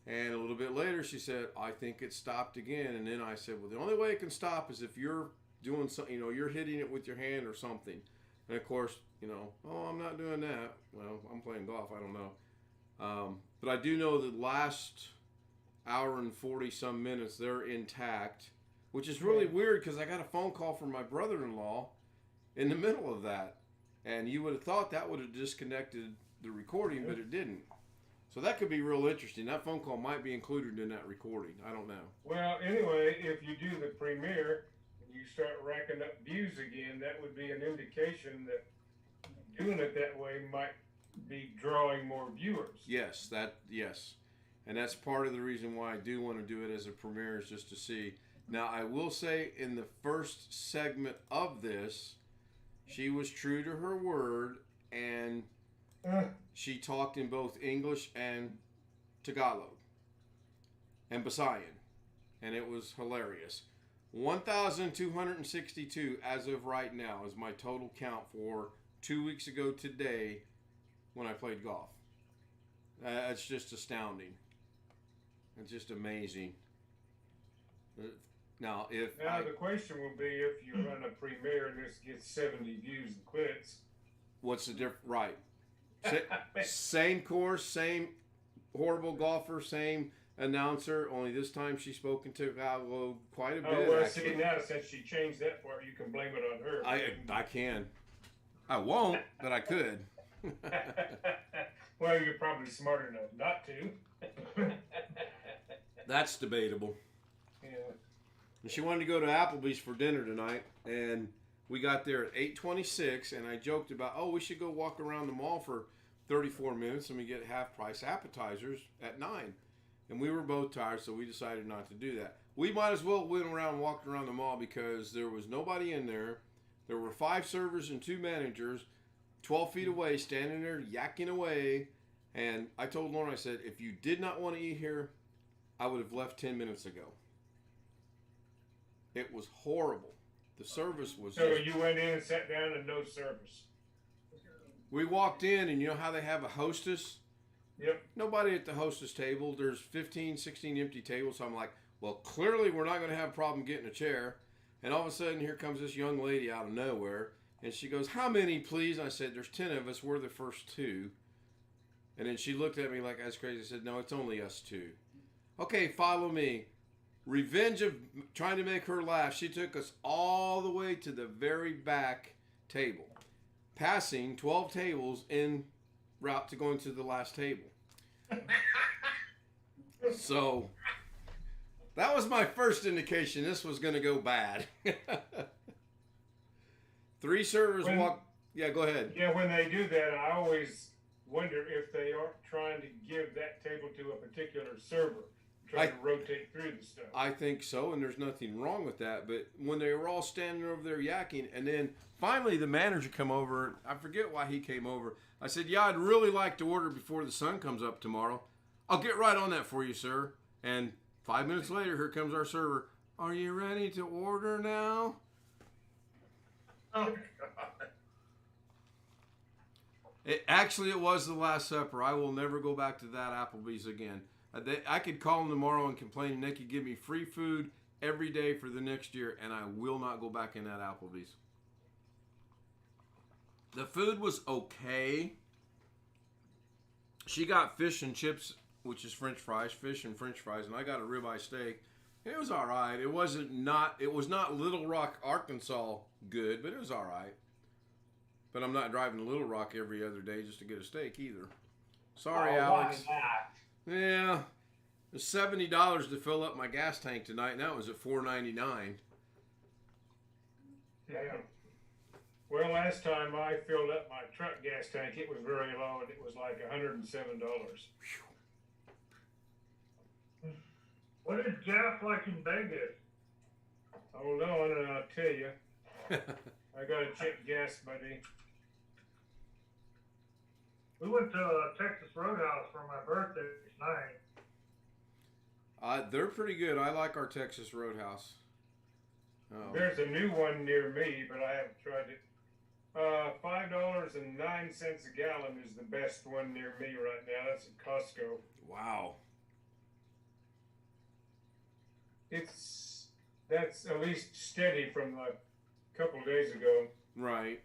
And a little bit later she said, I think it stopped again. And then I said, well, the only way it can stop is if you're doing something, you know, you're hitting it with your hand or something. And of course, you know, oh, I'm not doing that. Well, I'm playing golf. I don't know. But I do know the last hour and 40 some minutes, they're intact, which is really weird because I got a phone call from my brother-in-law in the middle of that. And you would have thought that would have disconnected the recording, but it didn't. So that could be real interesting. That phone call might be included in that recording. I don't know. Well, anyway, if you do the premiere and you start racking up views again, that would be an indication that doing it that way might be drawing more viewers. Yes, yes. And that's part of the reason why I do want to do it as a premiere, is just to see. Now, I will say in the first segment of this, she was true to her word, and she talked in both English and Tagalog and Bisayan, and it was hilarious. 1,262 as of right now is my total count for 2 weeks ago today when I played golf. It's just astounding. It's just amazing. Now, the question will be, if you run a premiere and this gets 70 views and quits. What's the difference? Right. Same course, same horrible golfer, same announcer, only this time she spoke in Tagalog quite a bit. Oh, well, actually. see, now since she changed that part, you can blame it on her. I can. I won't, but I could. Well, you're probably smart enough not to. That's debatable. Yeah. And she wanted to go to Applebee's for dinner tonight, and we got there at 8:26, and I joked about, oh, we should go walk around the mall for 34 minutes and we get half-price appetizers at 9. And we were both tired, so we decided not to do that. We might as well went around and walked around the mall because there was nobody in there. There were 5 servers and 2 managers 12 feet away, standing there yakking away. And I told Lauren, I said, if you did not want to eat here, I would have left 10 minutes ago. It was horrible. The service was So you went in and sat down and no service. We walked in, and you know how they have a hostess? Yep. Nobody at the hostess table. There's 15, 16 empty tables. So I'm like, well, clearly we're not going to have a problem getting a chair. And all of a sudden, here comes this young lady out of nowhere. And she goes, how many, please? And I said, there's 10 of us. We're the first 2. And then she looked at me like I was crazy. I said, no, it's only us 2. Okay, follow me. Revenge of trying to make her laugh. She took us all the way to the very back table, passing 12 tables en route to going to the last table. So that was my first indication this was going to go bad. 3 servers walked. Yeah, go ahead. Yeah, when they do that, I always wonder if they aren't trying to give that table to a particular server, trying to rotate through the stuff. I think so, and there's nothing wrong with that. But when they were all standing over there yakking, and then finally the manager come over, I forget why he came over. I said, yeah, I'd really like to order before the sun comes up tomorrow. I'll get right on that for you, sir. And 5 minutes later, here comes our server. Are you ready to order now? Oh, God. It was the Last Supper. I will never go back to that Applebee's again. I could call them tomorrow and complain, and they could give me free food every day for the next year, and I will not go back in that Applebee's. The food was okay. She got fish and chips, which is French fries, fish and French fries, and I got a ribeye steak. It was all right. It was not Little Rock, Arkansas good, but it was all right. But I'm not driving to Little Rock every other day just to get a steak either. Sorry, Alex. Yeah, it was $70 to fill up my gas tank tonight, and that was at $4.99. Yeah. Well, last time I filled up my truck gas tank, it was very low, and it was like $107. What is gas like in Vegas? Hold on, and I'll tell you. I gotta check gas, buddy. We went to Texas Roadhouse for my birthday tonight. They're pretty good. I like our Texas Roadhouse. Oh. There's a new one near me, but I haven't tried it. $5.09 a gallon is the best one near me right now. That's at Costco. Wow. That's at least steady from a couple days ago. Right.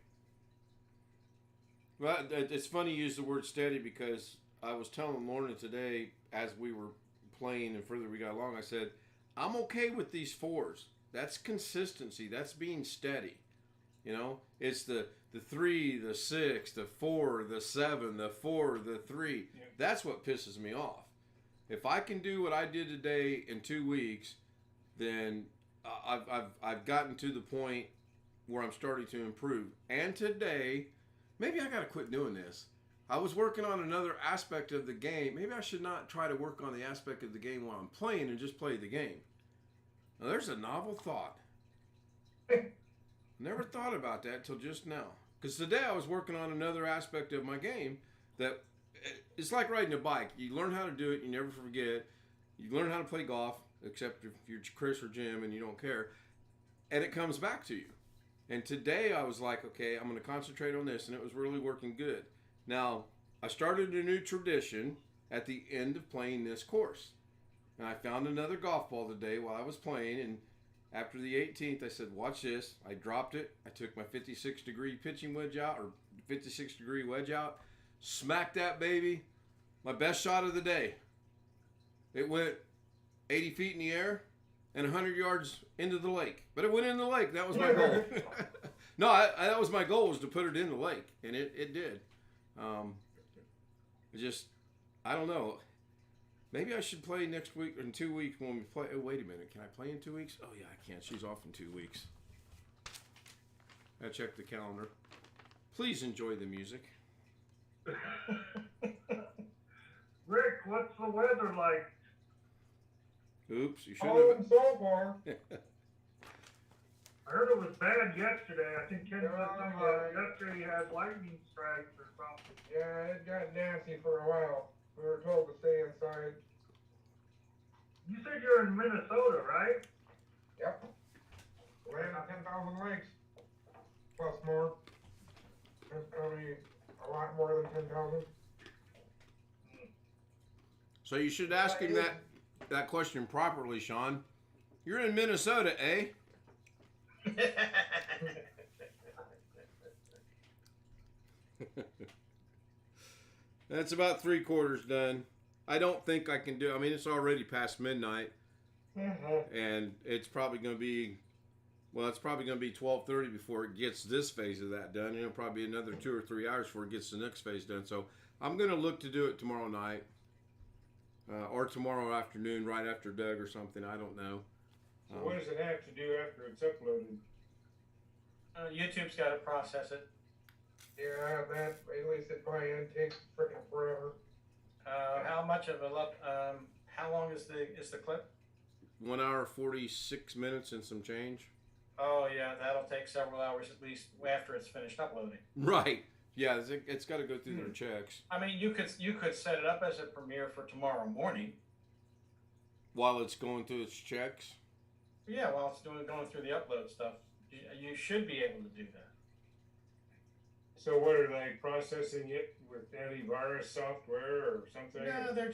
Well, it's funny you use the word steady because I was telling Lorna today as we were playing and further we got along, I said, I'm okay with these fours. That's consistency. That's being steady. You know, it's the 3, the 6, the 4, the 7, the 4, the 3. Yeah. That's what pisses me off. If I can do what I did today in 2 weeks, then I've gotten to the point where I'm starting to improve. And today, maybe I got to quit doing this. I was working on another aspect of the game. Maybe I should not try to work on the aspect of the game while I'm playing and just play the game. Now, there's a novel thought. Never thought about that till just now. Because today I was working on another aspect of my game that it's like riding a bike. You learn how to do it, you never forget. You learn how to play golf, except if you're Chris or Jim and you don't care. And it comes back to you. And today I was like, okay, I'm going to concentrate on this, and it was really working good. Now, I started a new tradition at the end of playing this course. And I found another golf ball today while I was playing, and after the 18th, I said, watch this. I dropped it. I took my 56-degree pitching wedge out, or 56-degree wedge out, smacked that baby. My best shot of the day. It went 80 feet in the air and 100 yards into the lake. But it went in the lake. That was my goal. No, that was my goal, was to put it in the lake, and it did. I don't know. Maybe I should play next week or in 2 weeks when we play. Oh, wait a minute. Can I play in 2 weeks? Oh, yeah, I can. She's off in 2 weeks. I check the calendar. Please enjoy the music. Rick, what's the weather like? Oops, you should Oh, have. so far. I heard it was bad yesterday. I think Ken said something Yeah. about yesterday you had lightning strikes or something. Yeah, it got nasty for a while. We were told to stay inside. You said you're in Minnesota, right? Yep. Ran 10,000 lakes. Plus more. There's probably a lot more than 10,000. So you should ask him that question properly, Sean. You're in Minnesota, eh? That's about 3/4 done. I don't think I can do. I mean, it's already past midnight, and it's probably going to be. Well, it's probably going to be 12:30 before it gets this phase of that done. It'll probably be another 2 or 3 hours before it gets the next phase done. So I'm going to look to do it tomorrow night, or tomorrow afternoon, right after Doug or something. I don't know. So what does it have to do after it's uploaded? YouTube's got to process it. Yeah, that, at least it probably takes freaking forever. How much of a how long is the clip? 1 hour 46 minutes and some change. Oh yeah, that'll take several hours at least after it's finished uploading. Right. Yeah, it's got to go through their checks. I mean, you could set it up as a premiere for tomorrow morning. While it's going through its checks. Yeah, while it's going through the upload stuff, you should be able to do that. So what are they processing it with antivirus software or something? No, they're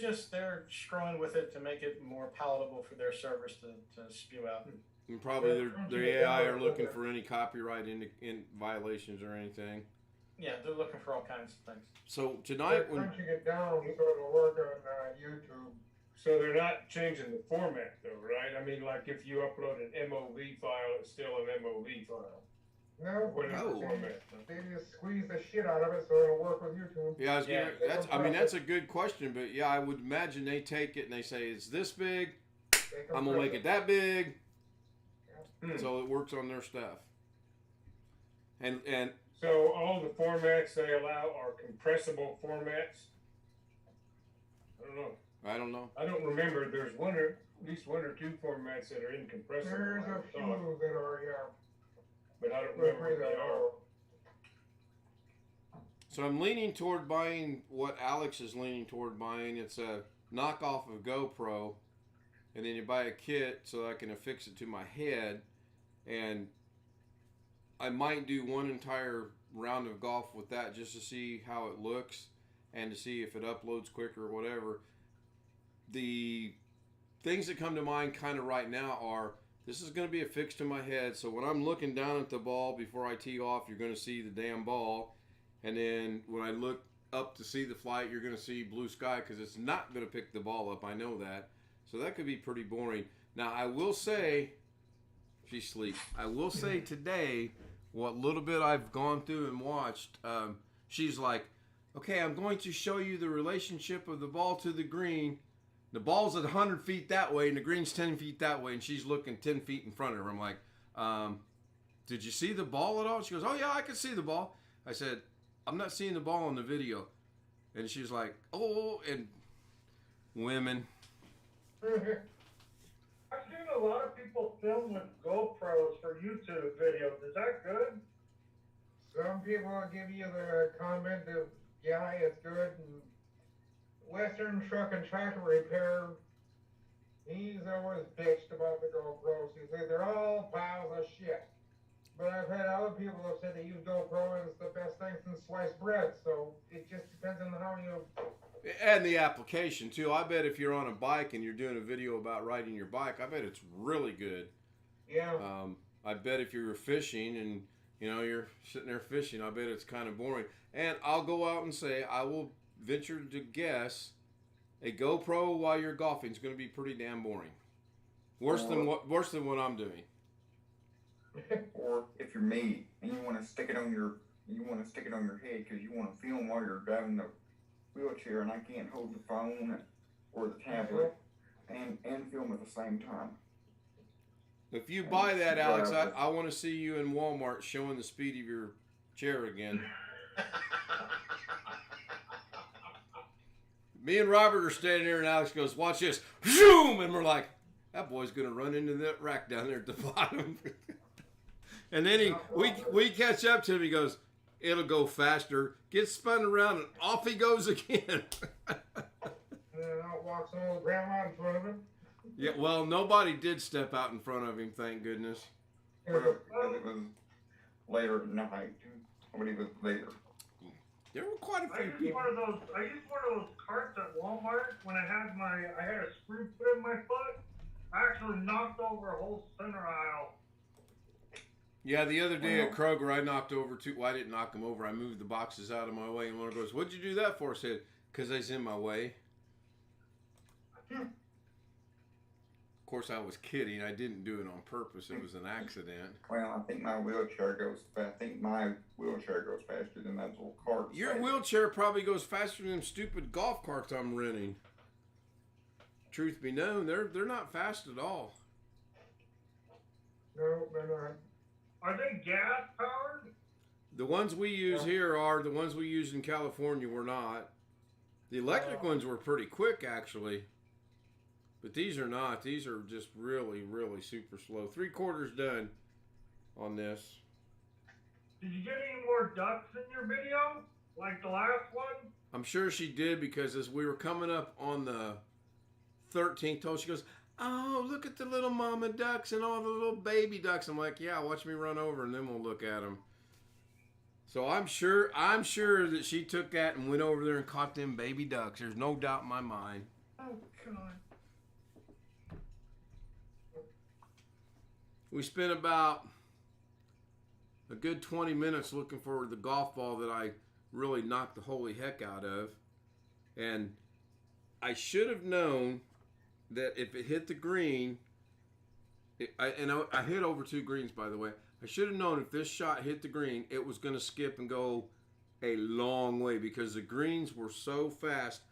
screwing with it to make it more palatable for their servers to spew out. And probably their AI are looking for any copyright in violations or anything. Yeah, they're looking for all kinds of things. So They're tonight, when crunching it down so it'll work on YouTube. So they're not changing the format though, right? I mean, like if you upload an MOV file, it's still an MOV file. No, Whatever Oh. format. they just squeeze the shit out of it so it'll work with YouTube. yeah, I was Yeah. gonna, that's I mean that's a good question, but yeah, I would imagine they take it and they say it's this big. They I'm gonna make it that big, Hmm. so it works on their stuff. And So all the formats they allow are compressible formats. I don't know. I don't know. I don't remember. There's at least one or two formats that are incompressible. There's I a thought, few that are, yeah. but I don't remember what they are. So I'm leaning toward buying what Alex is leaning toward buying. It's a knockoff of GoPro, and then you buy a kit so I can affix it to my head, and I might do one entire round of golf with that just to see how it looks and to see if it uploads quicker or whatever. The things that come to mind kind of right now are this is going to be affixed to my head, so when I'm looking down at the ball before I tee off, you're going to see the damn ball. And then when I look up to see the flight, you're going to see blue sky because it's not going to pick the ball up. I know that. So that could be pretty boring. Now, I will say, she's asleep. I will say today, what little bit I've gone through and watched, she's like, okay, I'm going to show you the relationship of the ball to the green. The ball's at 100 feet that way and the green's 10 feet that way, and she's looking 10 feet in front of her. I'm like, did you see the ball at all? She goes, oh, yeah, I can see the ball. I said, I'm not seeing the ball in the video. And she's like, oh, and women. I've seen a lot of people film with GoPros for YouTube videos. Is that good? Some people will give you the comment of, yeah, it's good. And Western Truck and Tractor Repair, he's always bitched about the GoPros. He said they're all piles of shit. But I've had other people have said they use GoPro and it's the best thing since sliced bread. So it just depends on how you. And the application, too. I bet if you're on a bike and you're doing a video about riding your bike, I bet it's really good. Yeah. I bet if you're fishing and, you know, you're sitting there fishing, I bet it's kind of boring. And I'll go out and say, I will venture to guess a GoPro while you're golfing is going to be pretty damn boring. Worse than what I'm doing. Or if you're me and you want to stick it on your head because you want to film while you're driving the wheelchair and I can't hold the phone or the tablet and film at the same time. If you buy that, Alex, I want to see you in Walmart showing the speed of your chair again. Me and Robert are standing there, and Alex goes, watch this. Zoom! And we're like, that boy's going to run into that rack down there at the bottom. And then we catch up to him. He goes, it'll go faster. Gets spun around, and off he goes again. And then out walks an old grandma in front of him. Yeah, well, nobody did step out in front of him, thank goodness. Well, because it was later at night. Nobody was there. There were quite a I few used people. one of those carts at Walmart when I had a screw put in my foot. I actually knocked over a whole center aisle. Yeah, the other day at Kroger, I knocked over two. Well, I didn't knock them over. I moved the boxes out of my way. And Laura goes, what'd you do that for? I said, because they's in my way. Of course, I was kidding. I didn't do it on purpose. It was an accident. Well, I think my wheelchair goes faster than those little carts. Your wheelchair probably goes faster than them stupid golf carts I'm renting. Truth be known, they're not fast at all. No, they're not. Are they gas powered? The ones we use here are the ones we use in California. Were not. The electric ones were pretty quick, actually. But these are not. These are just really, really super slow. 3/4 done on this. Did you get any more ducks in your video? Like the last one? I'm sure she did because as we were coming up on the 13th hole, she goes, oh, look at the little mama ducks and all the little baby ducks. I'm like, yeah, watch me run over and then we'll look at them. So I'm sure that she took that and went over there and caught them baby ducks. There's no doubt in my mind. Oh, God. We spent about a good 20 minutes looking for the golf ball that I really knocked the holy heck out of. And I should have known that if it hit the green, I hit over 2 greens, by the way. I should have known if this shot hit the green, it was going to skip and go a long way because the greens were so fast.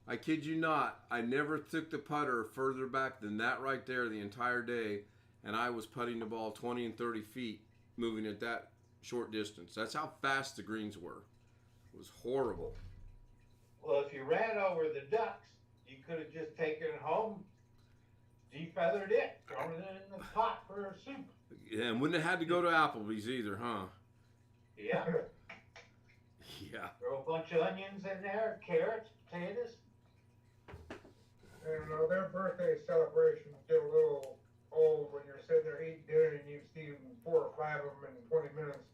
I kid you not, I never took the putter further back than that right there the entire day, and I was putting the ball 20 and 30 feet, moving at that short distance. That's how fast the greens were. It was horrible. Well, if you ran over the ducks, you could have just taken it home, defeathered it, thrown it in the pot for a soup. Yeah, and wouldn't have had to go to Applebee's either, huh? Yeah. Yeah. Throw a bunch of onions in there, carrots, potatoes. And their birthday celebrations get a little old when you're sitting there eating dinner and you see 4 or 5 of them in 20 minutes.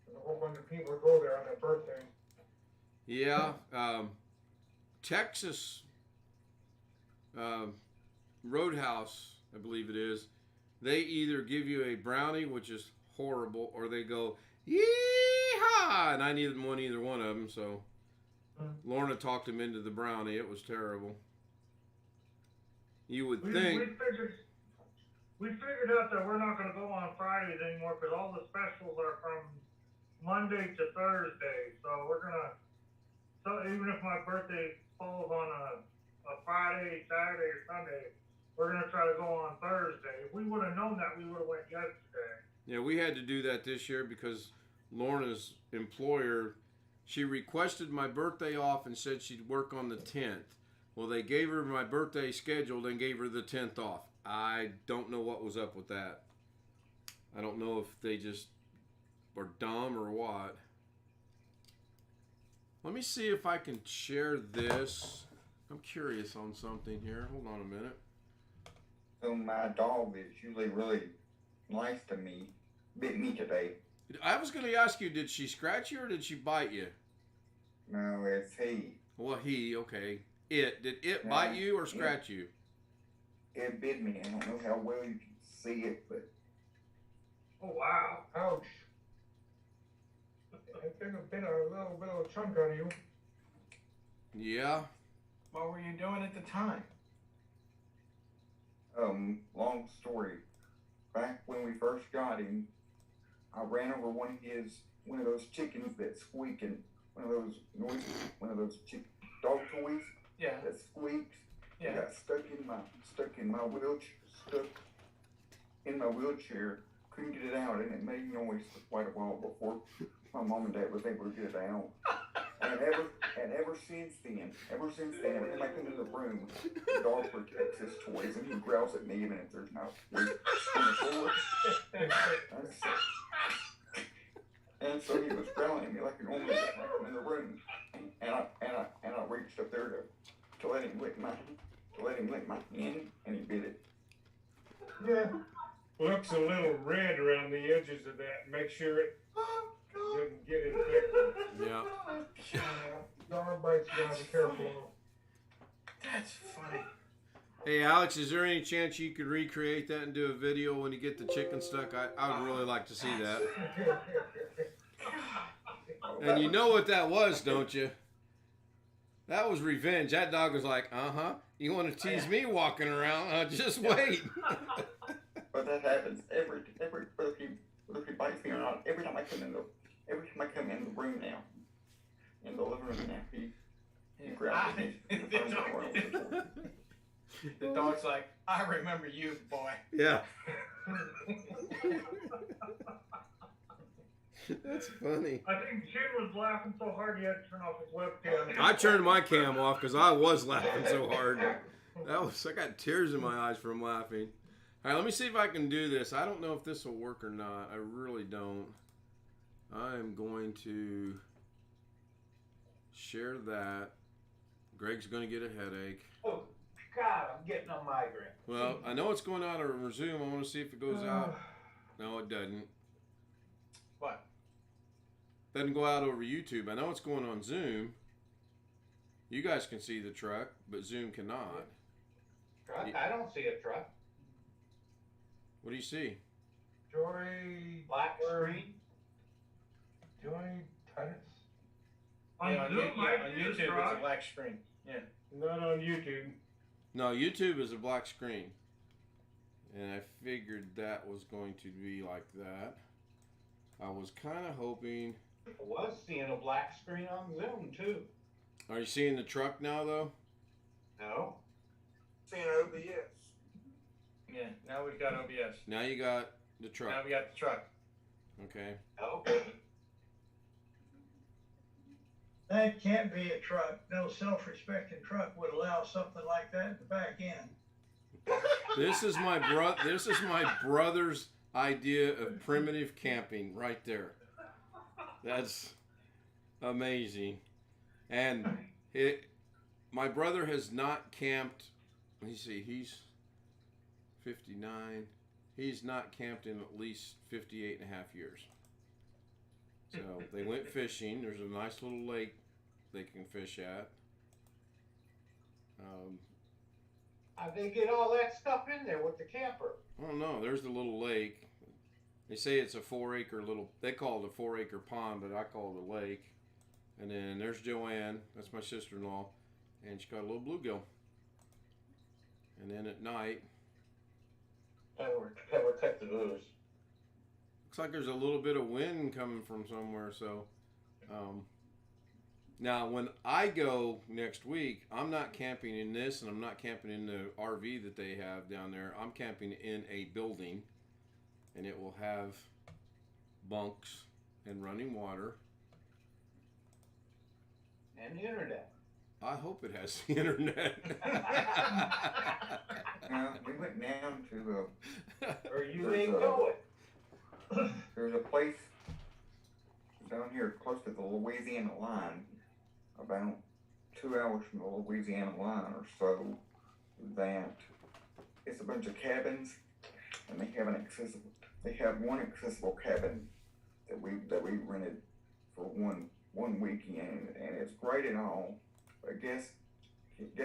There's a whole bunch of people that go there on their birthday. Yeah. Texas Roadhouse, I believe it is, they either give you a brownie, which is horrible, or they go, yee-haw! And I didn't want either one of them, so Lorna talked him into the brownie. It was terrible. You would think. We figured out that we're not going to go on Fridays anymore because all the specials are from Monday to Thursday. So we're going to, so even if my birthday falls on a Friday, Saturday, or Sunday, we're going to try to go on Thursday. If we would have known that, we would have went yesterday. Yeah, we had to do that this year because Lorna's employer, she requested my birthday off and said she'd work on the 10th. Well, they gave her my birthday scheduled and gave her the 10th off. I don't know what was up with that. I don't know if they just were dumb or what. Let me see if I can share this. I'm curious on something here. Hold on a minute. So my dog is usually really nice to me. Bit me today. I was going to ask you, did she scratch you or did she bite you? No, it's he. Well, he, okay. Did it bite you or scratch you? It bit me. I don't know how well you can see it, but. Oh, wow. Ouch. I think I've been a little bit of a chunk out of you. Yeah. What were you doing at the time? Long story. Back when we first got him, I ran over one of those chickens that squeak and one of those noises, one of those dog toys. Yeah. That squeaks. Yeah. It got stuck in my wheelchair. Couldn't get it out, and it made noise for quite a while before my mom and dad was able to get it out. And ever since then, every time I come into the room, the dog protects his toys, and he growls at me even if there's not food on the floor. And so he was growling at me like he normally does when I come in the room, and I reached up there to let him lick my hand, and he bit it. Yeah. Looks a little red around the edges of that. Make sure it doesn't get infected. Yeah. Dog bites, you gotta be careful. That's funny. Hey, Alex, is there any chance you could recreate that and do a video when you get the chicken stuck? I would really like to see that. And you know what that was, don't you? That was revenge. That dog was like, you want to tease me walking around? Just wait. But that happens whether he bites me or not. Every time I come in the room now, in the living room now, he grabs me. The dog's like, I remember you, boy. Yeah. That's funny. I think Jim was laughing so hard he had to turn off his webcam. I turned my cam off because I was laughing so hard. I got tears in my eyes from laughing. All right, let me see if I can do this. I don't know if this will work or not. I really don't. I am going to share that. Greg's going to get a headache. Oh, God, I'm getting a migraine. Well, I know it's going out over Zoom. I want to see if it goes out. No, it doesn't. What? Doesn't go out over YouTube. I know it's going on Zoom. You guys can see the truck, but Zoom cannot. Truck? I don't see a truck. What do you see? Joy. Black screen. Do I need tennis? On Yeah, on, Zoom, yeah, I on see the YouTube, it's a truck. black screen. Yeah. Not on YouTube. No, YouTube is a black screen. And I figured that was going to be like that. I was kind of hoping. I was seeing a black screen on Zoom too. Are you seeing the truck now, though? No. Seeing OBS. Yeah. Now we've got OBS. Now you got the truck. Now we got the truck. Okay. Okay. That can't be a truck. No self-respecting truck would allow something like that in the back end. This is my brother's idea of primitive camping right there. That's amazing. And my brother has not camped. Let me see, he's 59. He's not camped in at least 58 and a half years. So they went fishing. There's a nice little lake they can fish at. How'd they get all that stuff in there with the camper? I don't know. There's the little lake. They say it's a 4-acre little. They call it a 4-acre pond, but I call it a lake. And then there's Joanne. That's my sister-in-law, and she's got a little bluegill. And then at night, Cover cut the booze. looks like there's a little bit of wind coming from somewhere. So, now when I go next week, I'm not camping in this, and I'm not camping in the RV that they have down there. I'm camping in a building, and it will have bunks and running water. And the internet. I hope it has the internet. We went down to Or you There's ain't a- going. there's a place down here close to the Louisiana line, about 2 hours from the Louisiana line or so, that it's a bunch of cabins, and they have one accessible cabin that we rented for one weekend, and it's great and all, but guess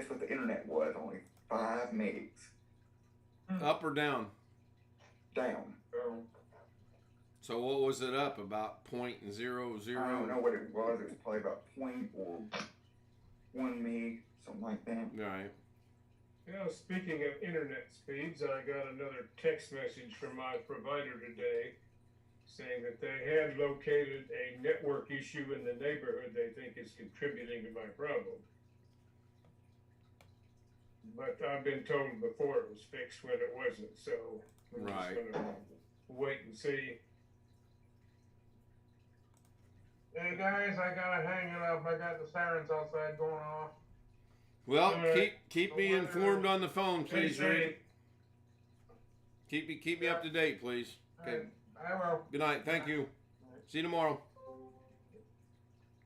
what the internet was? Only 5 megs Up or down? down. So what was it up? About 0.00? I don't know what it was. It was probably about 0.1 meg, something like that. Right. Speaking of internet speeds, I got another text message from my provider today saying that they had located a network issue in the neighborhood they think is contributing to my problem. But I've been told before it was fixed when it wasn't, so we're Right. just gonna wait and see. Hey guys, I gotta hang it up. I got the sirens outside going off. Well, All right. keep me informed on the phone, please, Stay Rick. Keep me up to date, please. Okay. I will. Good night. Thank you. See you tomorrow.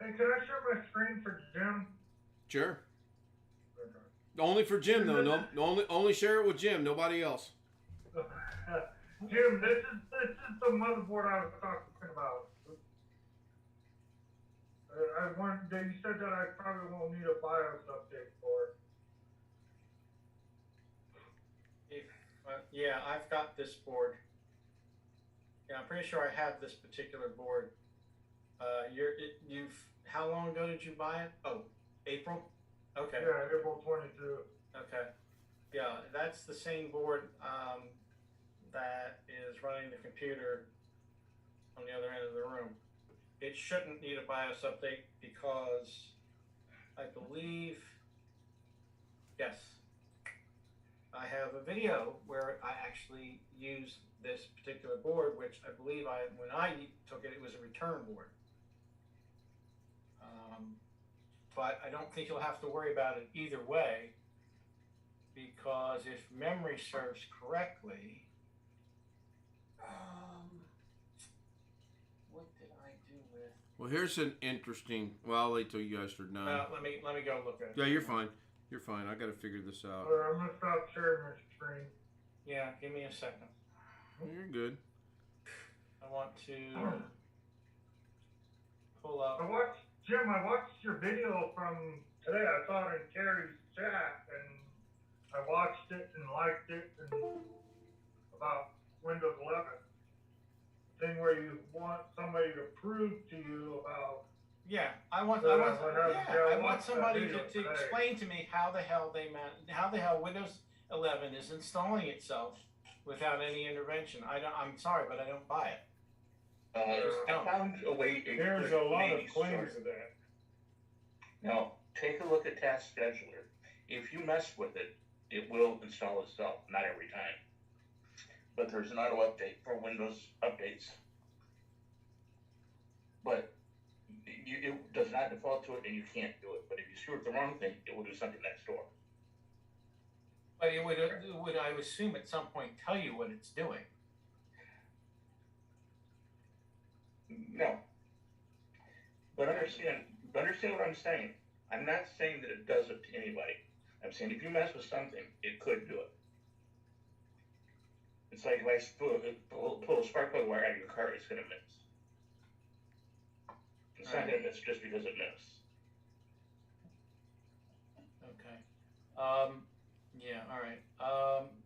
Hey, can I share my screen for Jim? Sure. Only for Jim though. No, only share it with Jim. Nobody else. Jim, this is the motherboard I was talking about. You said that I probably won't need a BIOS update for it. Yeah, I've got this board. Yeah, I'm pretty sure I have this particular board. How long ago did you buy it? Oh, April? Okay. Yeah, April 22. Okay. Yeah, that's the same board that is running the computer on the other end of the room. It shouldn't need a BIOS update because I believe, yes, I have a video where I actually used this particular board, which I believe when I took it, it was a return board. But I don't think you'll have to worry about it either way, because if memory serves correctly, what did I do with? Well, here's an interesting. Well, I'll wait till you guys are done. Let me go look at it. Yeah, you're fine. You're fine. I got to figure this out. I'm gonna stop sharing my screen. Yeah, give me a second. You're good. I want to pull up. Jim, I watched your video from today. I saw it in Carrie's chat, and I watched it and liked it, and about Windows 11. thing where you want somebody to prove to you about. Yeah, I want somebody to explain to me how the hell Windows 11 is installing itself without any intervention. I'm sorry, but I don't buy it. I found a way. There's a lot of claims of that. Now, take a look at Task Scheduler. If you mess with it, it will install itself. Not every time, but there's an auto update for Windows updates. But it does not default to it, and you can't do it. But if you screw with the wrong thing, it will do something next door. But it would, I would assume, at some point tell you what it's doing. No. But understand what I'm saying. I'm not saying that it does it to anybody. I'm saying if you mess with something, it could do it. It's like if I pull a spark plug wire out of your car, it's going to miss. It's not going to miss just because it missed. Okay. Yeah, all right.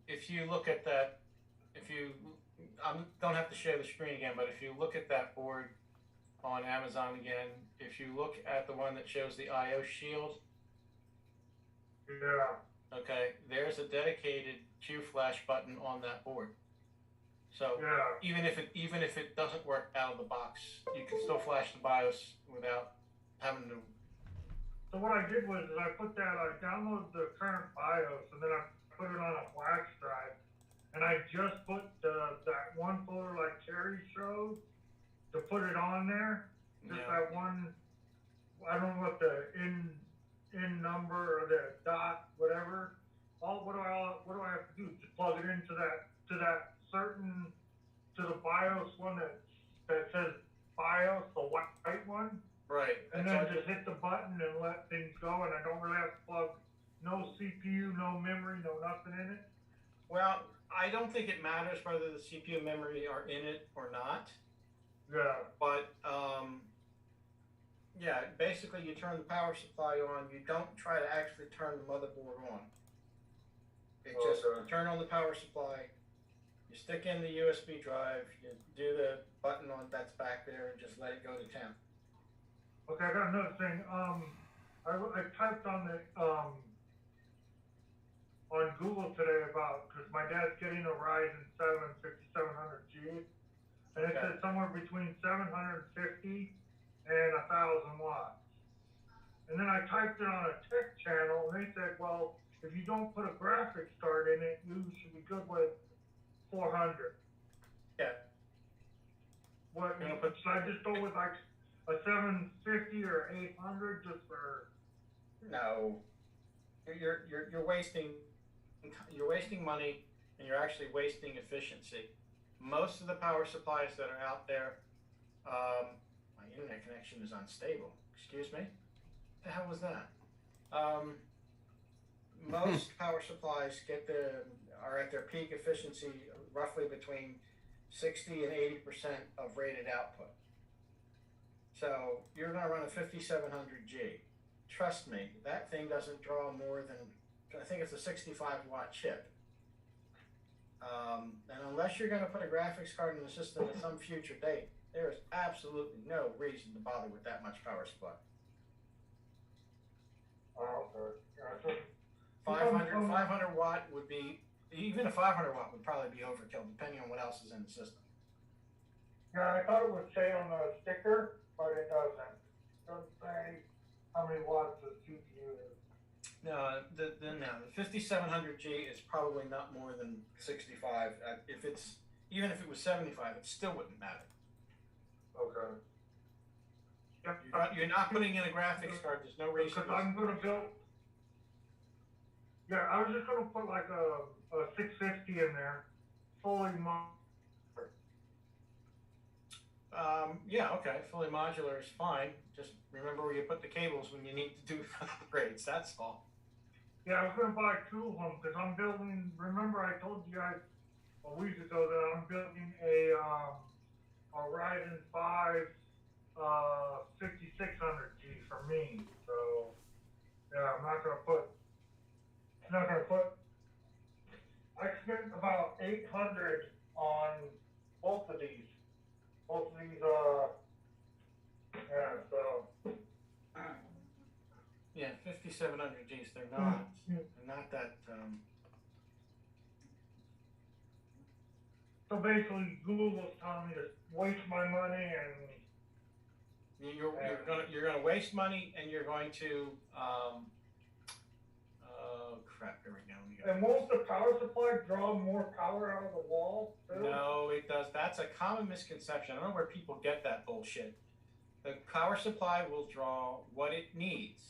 If you look at that, don't have to share the screen again, but if you look at that board on Amazon again, if you look at the one that shows the IO shield. Yeah. Okay, there's a dedicated Q flash button on that board. So even if it doesn't work out of the box, you can still flash the BIOS without having to. So what I did was I downloaded the current BIOS and then I put it on a flash drive, and I just put that one folder like Terry showed to put it on there. Just that one. I don't know what the in number or the dot whatever. What do I have to do? Just plug it into that certain to the BIOS one that says BIOS, the white one. Right. And then just hit the button and let things go, and I don't really have to plug no CPU, no memory, no nothing in it. Well, I don't think it matters whether the CPU and memory are in it or not. Yeah. But yeah, basically you turn the power supply on. You don't try to actually turn the motherboard on. It just turn on the power supply. You stick in the USB drive. You do the button on that's back there, and just let it go to temp. Okay, I got another thing. I typed on the on Google today because my dad's getting a Ryzen 7 5700G, and it said somewhere between 750 and 1,000 watts. And then I typed it on a tech channel, and they said, well, if you don't put a graphics card in it, you should be good with 400. Yeah. What? Should I just go with like a 750 or 800 just for? No. You're wasting money, and you're actually wasting efficiency. Most of the power supplies that are out there, my internet connection is unstable. Excuse me? What the hell was that? Most power supplies are at their peak efficiency roughly between 60 and 80% of rated output. So you're going to run a 5700G. Trust me, that thing doesn't draw more than, I think it's a 65 watt chip. And unless you're going to put a graphics card in the system at some future date, there is absolutely no reason to bother with that much power supply. Oh, okay. 500 watt would be, even a 500 watt would probably be overkill depending on what else is in the system. Yeah, I thought it would say on the sticker, but it doesn't. It doesn't say how many watts the CPU is. No, the 5700G is probably not more than 65. Even if it was 75, it still wouldn't matter. Okay. You're not putting in a graphics card. There's no reason. Because I'm gonna build. Yeah, I was just gonna put like a 650 in there, fully modular. Yeah, okay, fully modular is fine. Just remember where you put the cables when you need to do upgrades. That's all. Yeah, I was gonna buy two of them because I'm building. Remember, I told you guys a week ago that I'm building a Ryzen 5 5600G for me. So yeah, I'm not gonna put. I spent about 800 on both of these most of these, yeah, so. Yeah, 5700 Gs. They're not. They're not that. So basically, Google's telling me to waste my money and. You're gonna waste money, and you're going to. Oh crap! Here we go. And won't the power supply draw more power out of the wall? Too? No, it does. That's a common misconception. I don't know where people get that bullshit. The power supply will draw what it needs.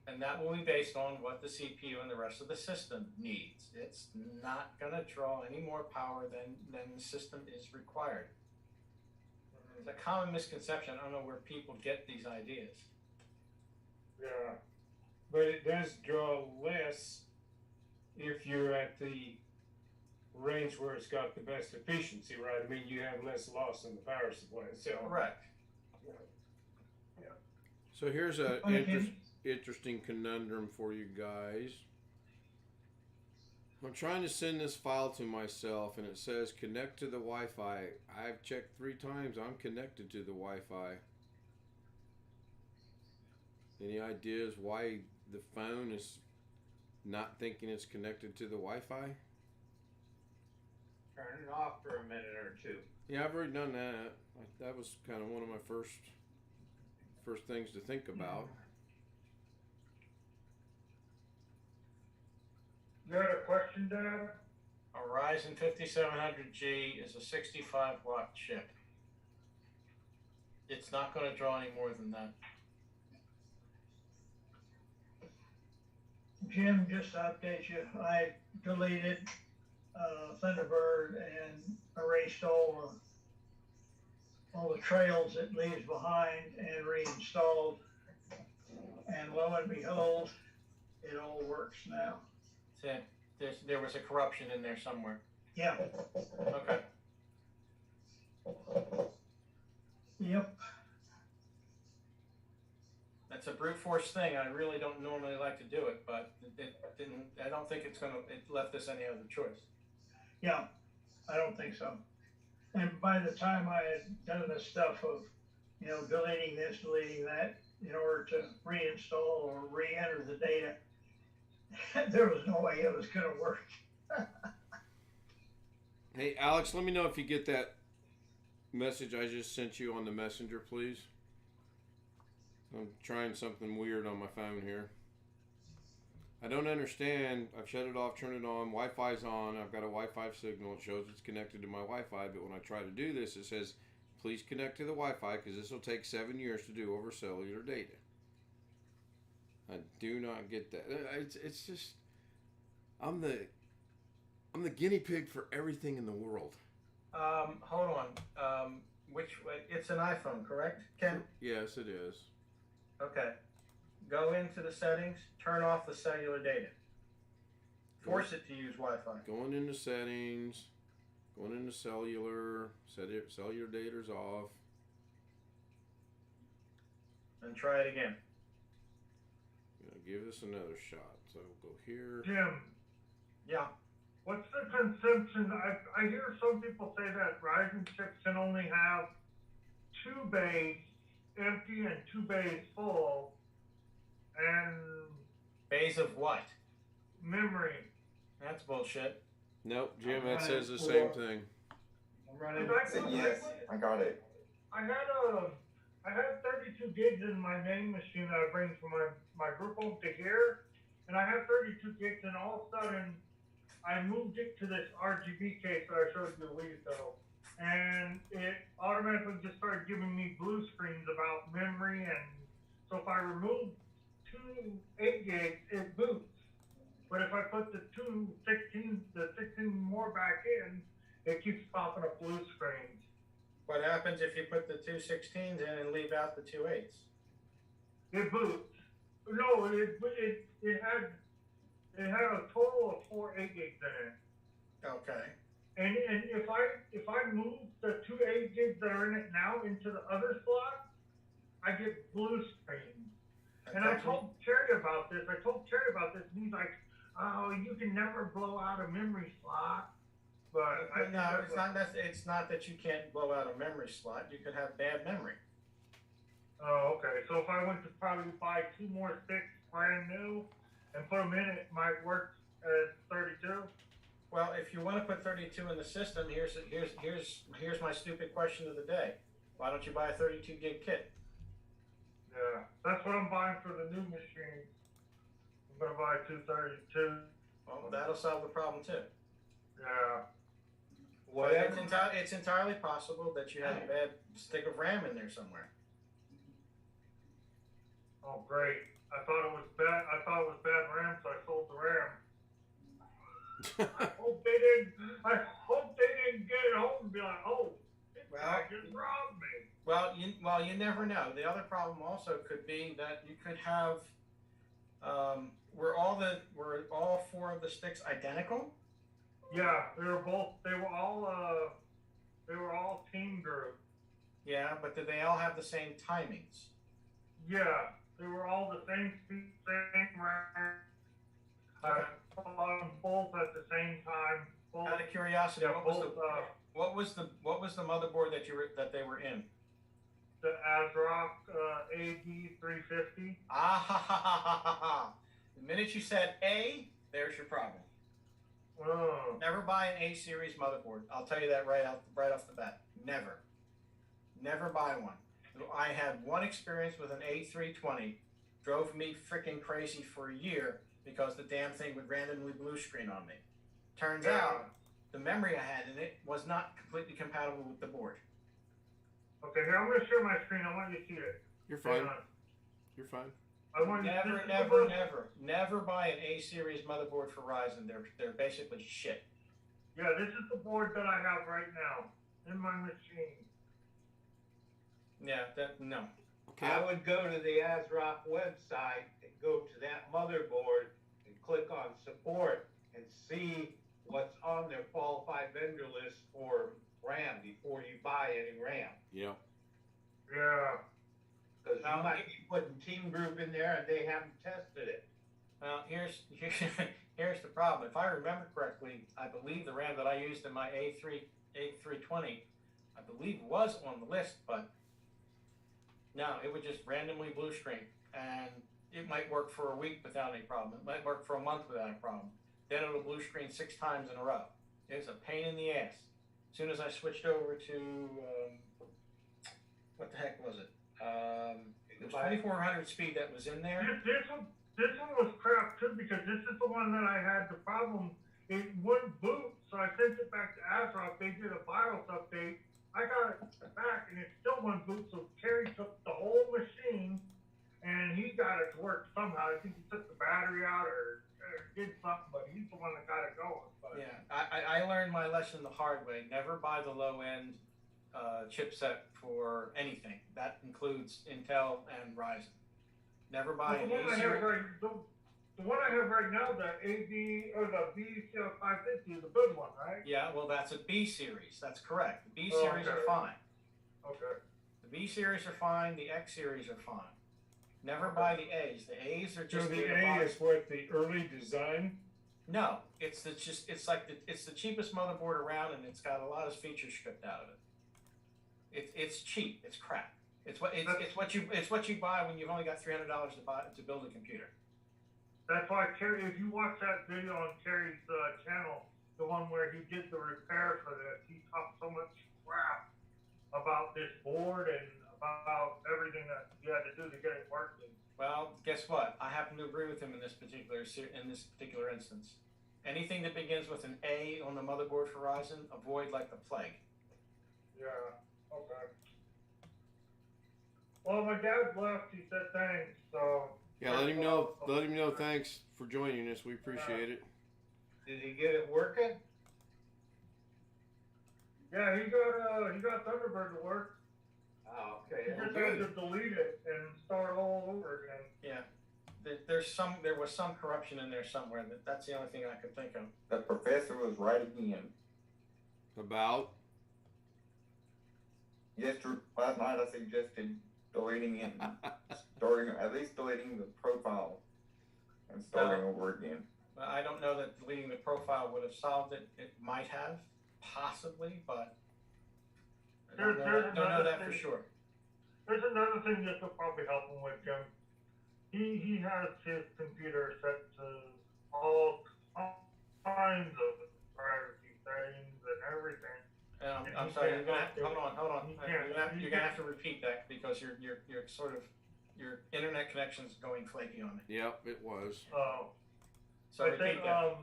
And that will be based on what the CPU and the rest of the system needs. It's not going to draw any more power than the system is required. It's a common misconception. I don't know where people get these ideas. Yeah. But it does draw less if you're at the range where it's got the best efficiency, right? I mean, you have less loss in the power supply. So correct. Yeah. So here's a interesting conundrum for you guys. I'm trying to send this file to myself, and it says connect to the Wi-Fi. I've checked 3 times. I'm connected to the Wi-Fi. Any ideas why the phone is not thinking it's connected to the Wi-Fi? Turn it off for a minute or two. Yeah, I've already done that. That was kind of one of my first things to think about. You had a question, Dad? A Ryzen 5700G is a 65 watt chip. It's not going to draw any more than that. Jim, just to update you, I deleted Thunderbird and erased all the trails it leaves behind and reinstalled. And lo and behold, it all works now. There was a corruption in there somewhere. Yeah. Okay. Yep. That's a brute force thing. I really don't normally like to do it, but it didn't. I don't think it left us any other choice. Yeah, I don't think so. And by the time I had done the stuff of, deleting this, deleting that, in order to reinstall or re-enter the data, there was no way it was going to work. Hey, Alex, let me know if you get that message I just sent you on the messenger, please. I'm trying something weird on my phone here. I don't understand. I've shut it off, turned it on. Wi-Fi's on. I've got a Wi-Fi signal. It shows it's connected to my Wi-Fi. But when I try to do this, it says, please connect to the Wi-Fi because this will take 7 years to do over cellular data. I do not get that. It's just, I'm the guinea pig for everything in the world. Hold on. It's an iPhone, correct, Ken? Yes, it is. Okay. Go into the settings, turn off the cellular data. Force it to use Wi-Fi. Going into settings, going into cellular, cellular data's off. And try it again. Give this another shot. So we'll go here. Jim. Yeah. What's the consumption? I hear some people say that Ryzen chips can only have 2 bays empty and 2 bays full. And bays of what? Memory. That's bullshit. Nope, Jim, that says the same thing. Yes, I got it. I had 32 gigs in my main machine that I bring from my group home to here, and I had 32 gigs, and all of a sudden, I moved it to this RGB case that I showed you a week ago, and it automatically just started giving me blue screens about memory, and so if I remove 2 8 gigs, it boots. But if I put the 16 more back in, it keeps popping up blue screens. What happens if you put the 2 16s in and leave out the 2 8s? It boots. No, it had a total of 4 8 gigs in it. Okay. And if I move the 2 8 gigs that are in it now into the other slot, I get blue screens. And I told Terry about this. And he's like, "Oh, you can never blow out a memory slot." but I think No, that's it's not. It's not that you can't blow out a memory slot. You could have bad memory. Oh, okay. So if I went to probably buy 2 more sticks brand new and put them in, it might work at 32. Well, if you want to put 32 in the system, here's my stupid question of the day. Why don't you buy a 32 gig kit? Yeah, that's what I'm buying for the new machine. I'm gonna buy 232. Well, that'll solve the problem too. Yeah. But it's entirely possible that you have a bad stick of RAM in there somewhere. Oh, great. I thought it was bad. I thought it was bad RAM, so I sold the RAM. I hope they didn't get it home and be like, oh, this guy just robbed me. Well, you never know. The other problem also could be that you could have, were all 4 of the sticks identical? Yeah, they were all team group. Yeah, but did they all have the same timings? Yeah, they were all the same speed, same RAM. I bought them both at the same time. Both, Out of curiosity, yeah, what was the motherboard that they were in? The ASRock AD350. Ah ha ha ha ha ha ha! The minute you said A, there's your problem. Oh. Never buy an A series motherboard. I'll tell you that right off the bat. Never buy one. I had one experience with an A320. Drove me freaking crazy for a year because the damn thing would randomly blue screen on me. Turns out the memory I had in it was not completely compatible with the board. Okay, here I'm gonna share my screen. I want you to see it. You're fine. You're fine. I want Never buy an A series motherboard for Ryzen. They're basically shit. Yeah, this is the board that I have right now in my machine. Yeah, no. Okay. I would go to the ASRock website and go to that motherboard and click on support and see what's on their qualified vendor list for RAM before you buy any RAM. Yeah. Yeah. Because you might be putting Team Group in there and they haven't tested it. Well, here's the problem. If I remember correctly, I believe the RAM that I used in my A320, I believe was on the list, but no, it would just randomly blue screen, and it might work for a week without any problem. It might work for a month without a problem. Then it'll blue screen 6 times in a row. It's a pain in the ass. As soon as I switched over to what the heck was it? It was 2400 speed that was in there. This one was crap too, because this is the one that I had the problem. It wouldn't boot, so I sent it back to ASRock. They did a BIOS update. I got it back and it still wouldn't boot, so Terry took the whole machine and he got it to work somehow. I think he took the battery out or did something, but he's the one that got it going. But. Yeah, I learned my lesson the hard way. Never buy the low end chipset for anything. That includes Intel and Ryzen. Never buy an A series. The one I have right now, the AD or the B550 is a good one, right? Yeah, well, that's a B series. That's correct. The B series are fine. Okay. The B series are fine. The X series are fine. Never buy the A's. The A's are just. So the A is what, the early design? No, it's the cheapest motherboard around, and it's got a lot of features stripped out of it. It's cheap. It's crap. It's what you buy when you've only got $300 to build a computer. That's why Terry, if you watch that video on Terry's channel, the one where he did the repair for this, he talked so much crap about this board and about everything that you had to do to get it working. Well, guess what? I happen to agree with him in this particular instance. Anything that begins with an A on the motherboard for Ryzen, avoid like the plague. Yeah. Okay. Well, my dad left. He said thanks. So. Yeah, let him know. Thanks for joining us. We appreciate it. Did he get it working? Yeah, he got Thunderbird to work. Oh, okay. He just had to delete it and start all over again. Yeah, there was some corruption in there somewhere. That's the only thing I could think of. The professor was right again. About? Last night I suggested deleting it, at least deleting the profile and starting over again. I don't know that deleting the profile would have solved it. It might have. possibly, but I There's don't know another that for thing. sure. There's another thing this will probably help him with, Jim. He has his computer set to all kinds of privacy settings and everything. I'm sorry. You're gonna hold on. You're gonna have to repeat that because you're sort of your internet connection's going flaky on me. Yep, it was. So I repeat think that.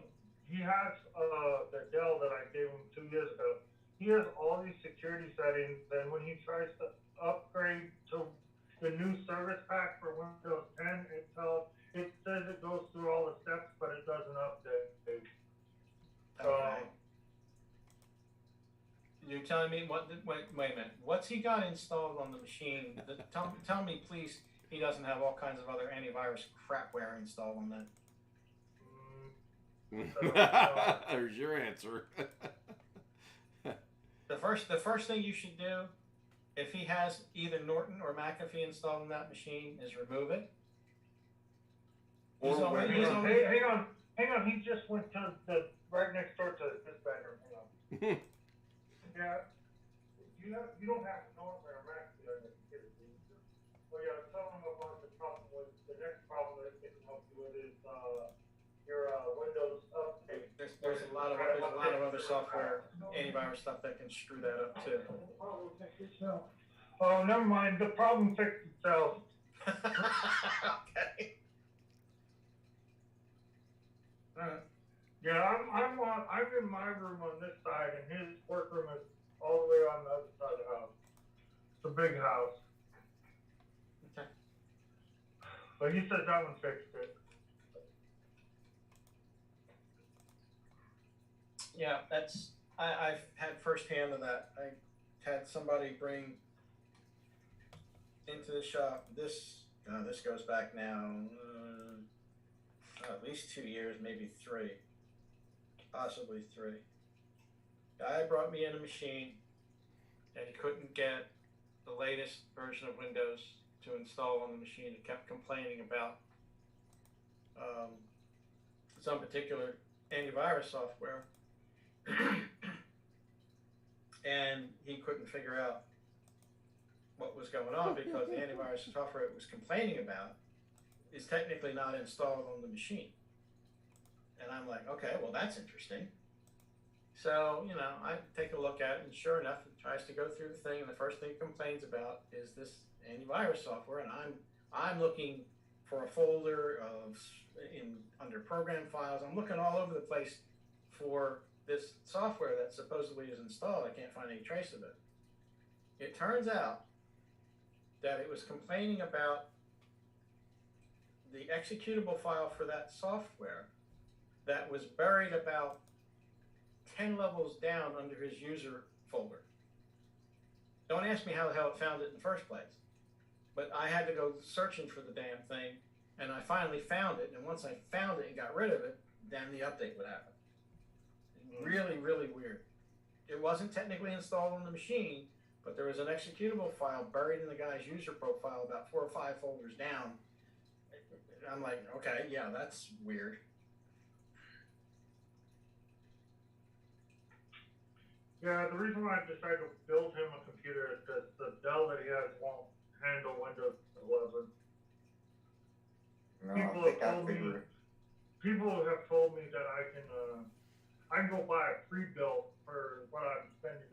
he has the Dell that I gave him 2 years ago. He has all these security settings. Then when he tries to upgrade to the new service pack for Windows 10, it says it goes through all the steps, but it doesn't update. Okay. You're telling me what? Wait a minute. What's he got installed on the machine? Tell me, please. He doesn't have all kinds of other antivirus crapware installed on that. There's your answer. The first thing you should do, if he has either Norton or McAfee installed on that machine, is remove it. Hang on. He just went to the right next door to this bedroom. Hang on. Yeah. You don't have to know it or McAfee on your computer. Well, yeah, tell him about the problem with the next problem that it can help you with is your Windows update. There's a lot of other software, antivirus stuff that can screw that up too. Oh, never mind. The problem fixed itself. Okay. Yeah, I'm in my room on this side, and his workroom is all the way on the other side of the house. It's a big house. Okay. But he said that one fixed it. Yeah, I've had firsthand of that. I had somebody bring into the shop. This goes back now at least 2 years, maybe 3, possibly 3. Guy brought me in a machine, and he couldn't get the latest version of Windows to install on the machine. He kept complaining about some particular antivirus software. And he couldn't figure out what was going on because the antivirus software it was complaining about is technically not installed on the machine. And I'm like, okay, well, that's interesting. So, I take a look at it, and sure enough, it tries to go through the thing, and the first thing it complains about is this antivirus software, and I'm looking for a folder under program files. I'm looking all over the place for this software that supposedly is installed. I can't find any trace of it. It turns out that it was complaining about the executable file for that software that was buried about 10 levels down under his user folder. Don't ask me how the hell it found it in the first place. But I had to go searching for the damn thing, and I finally found it, and once I found it and got rid of it, then the update would happen. Really, really weird. It wasn't technically installed on the machine, but there was an executable file buried in the guy's user profile about 4 or 5 folders down. I'm like, okay, yeah, that's weird. Yeah, the reason why I decided to build him a computer is because the Dell that he has won't handle Windows 11. No, People have told me that I can go buy a pre-built for what I'm spending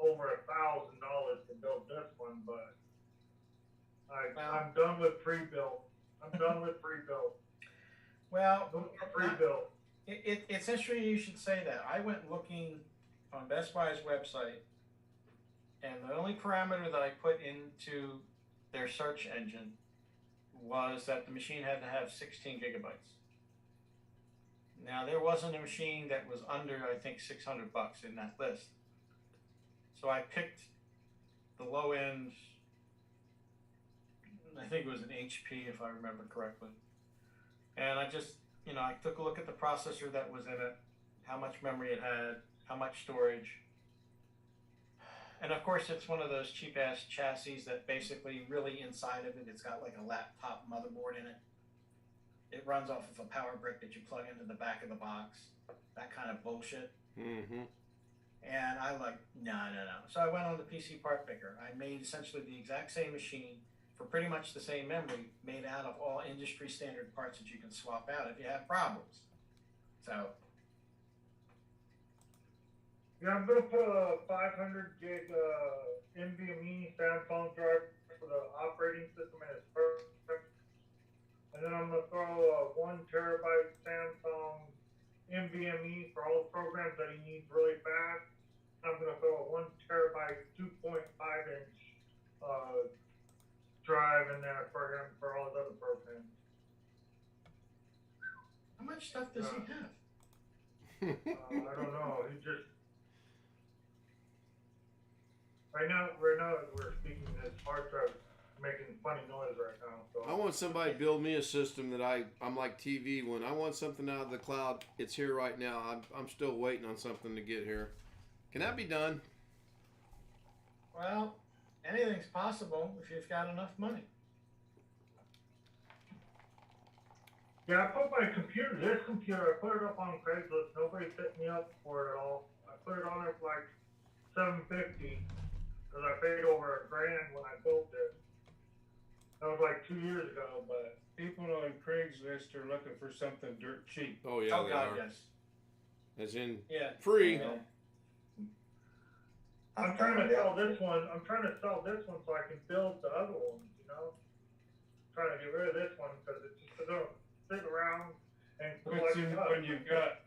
over $1,000 to build this one, but I'm done with pre-built. I'm done with pre-built. Well, pre-built. It's interesting you should say that. I went looking on Best Buy's website, and the only parameter that I put into their search engine was that the machine had to have 16 gigabytes. Now, there wasn't a machine that was under, I think, $600 in that list. So I picked the low end, I think it was an HP if I remember correctly. And I just, I took a look at the processor that was in it, how much memory it had, how much storage. And of course, it's one of those cheap ass chassis that basically really inside of it, it's got like a laptop motherboard in it. It runs off of a power brick that you plug into the back of the box, that kind of bullshit. Mm-hmm. And I like, no. So I went on the PC part picker. I made essentially the exact same machine for pretty much the same memory, made out of all industry standard parts that you can swap out if you have problems. So Yeah, I'm gonna put a 500 gig NVMe Samsung drive for the operating system and its perfect. And then I'm gonna throw a 1 terabyte Samsung NVMe for all the programs that he needs really fast. I'm gonna throw a 1 terabyte 2.5 inch drive in there for him for all his other programs. how much stuff does he have? I don't know. He just right now as we're speaking, his hard drive is making funny noise right now. So I want somebody to build me a system that I'm like TV. When I want something out of the cloud, it's here right now. I'm still waiting on something to get here. Can that be done? Well, anything's possible if you've got enough money. yeah, I put my computer, this computer, I put it up on Craigslist. Nobody picked me up for it at all. I put it on there for like $750 because I paid over $1,000 when I built it. That was like 2 years ago, but People on Craigslist are looking for something dirt cheap. Oh yeah, Oh they God, are. yes. As in Yeah. free. Yeah. I'm trying to sell this one. I'm trying to sell this one so I can build the other ones, you know? Trying to get rid of this one because it's just gonna sit around and What's in the collect one you've got?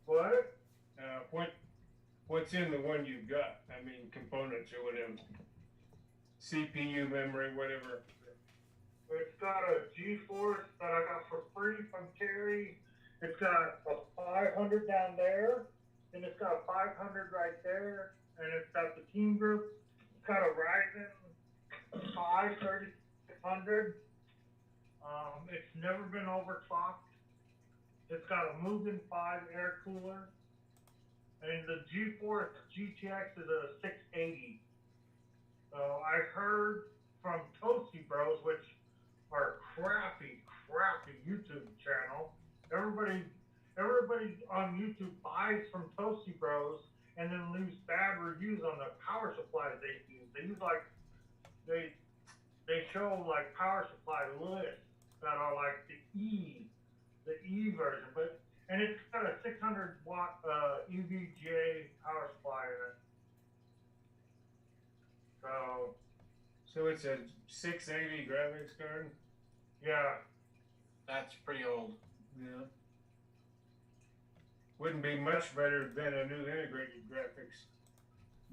What? What's in the one you've got? I mean, components or whatever. CPU, memory, whatever. It's got a GeForce that I got for free from Terry. It's got a 500 down there, and it's got a 500 right there, and it's got the Team Group. It's got a Ryzen 5 3600. It's never been overclocked. It's got a Mugen 5 air cooler, and the GeForce GTX is a 680. So I heard from Toasty Bros, which are crappy YouTube channel. Everybody on YouTube buys from Toasty Bros and then leaves bad reviews on the power supplies they use. They use like they show like power supply lists that are like the E version, and it's got a 600 watt EVGA power supply in it. So it's a 680 graphics card? Yeah. That's pretty old. Yeah. Wouldn't be much better than a new integrated graphics.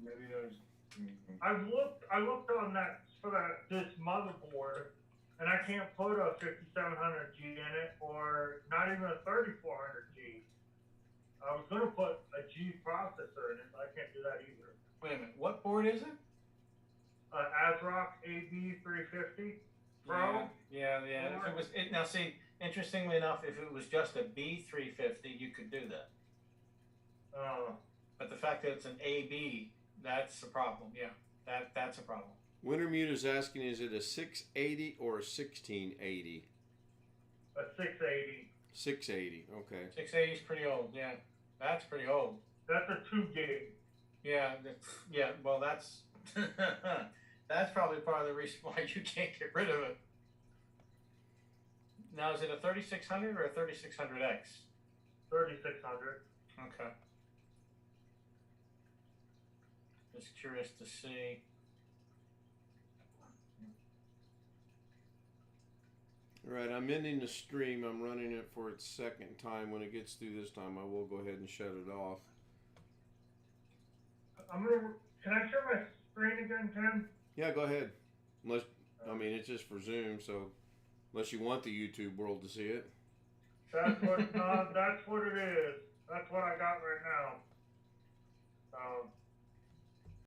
Maybe those. I looked on that for this motherboard, and I can't put a 5700G in it, or not even a 3400G. I was gonna put a G processor in it, but I can't do that either. Wait a minute. What board is it? ASRock AB350 Pro. Yeah. If it was now, see, interestingly enough, if it was just a B350, you could do that. But the fact that it's an AB, that's a problem. Yeah, that's a problem. Wintermute is asking, is it a 680 or a 1680? A 680. 680. Okay. 680 is pretty old. Yeah, that's pretty old. That's a 2 gig. Yeah. Well, that's that's probably part of the reason why you can't get rid of it. Now, is it a 3600 or a 3600X? 3600. Okay. Just curious to see. All right, I'm ending the stream. I'm running it for its second time. When it gets through this time, I will go ahead and shut it off. Can I share my screen again, Tim? Yeah, go ahead. Unless, I mean, it's just for Zoom, so unless you want the YouTube world to see it. That's what it is. That's what I got right now.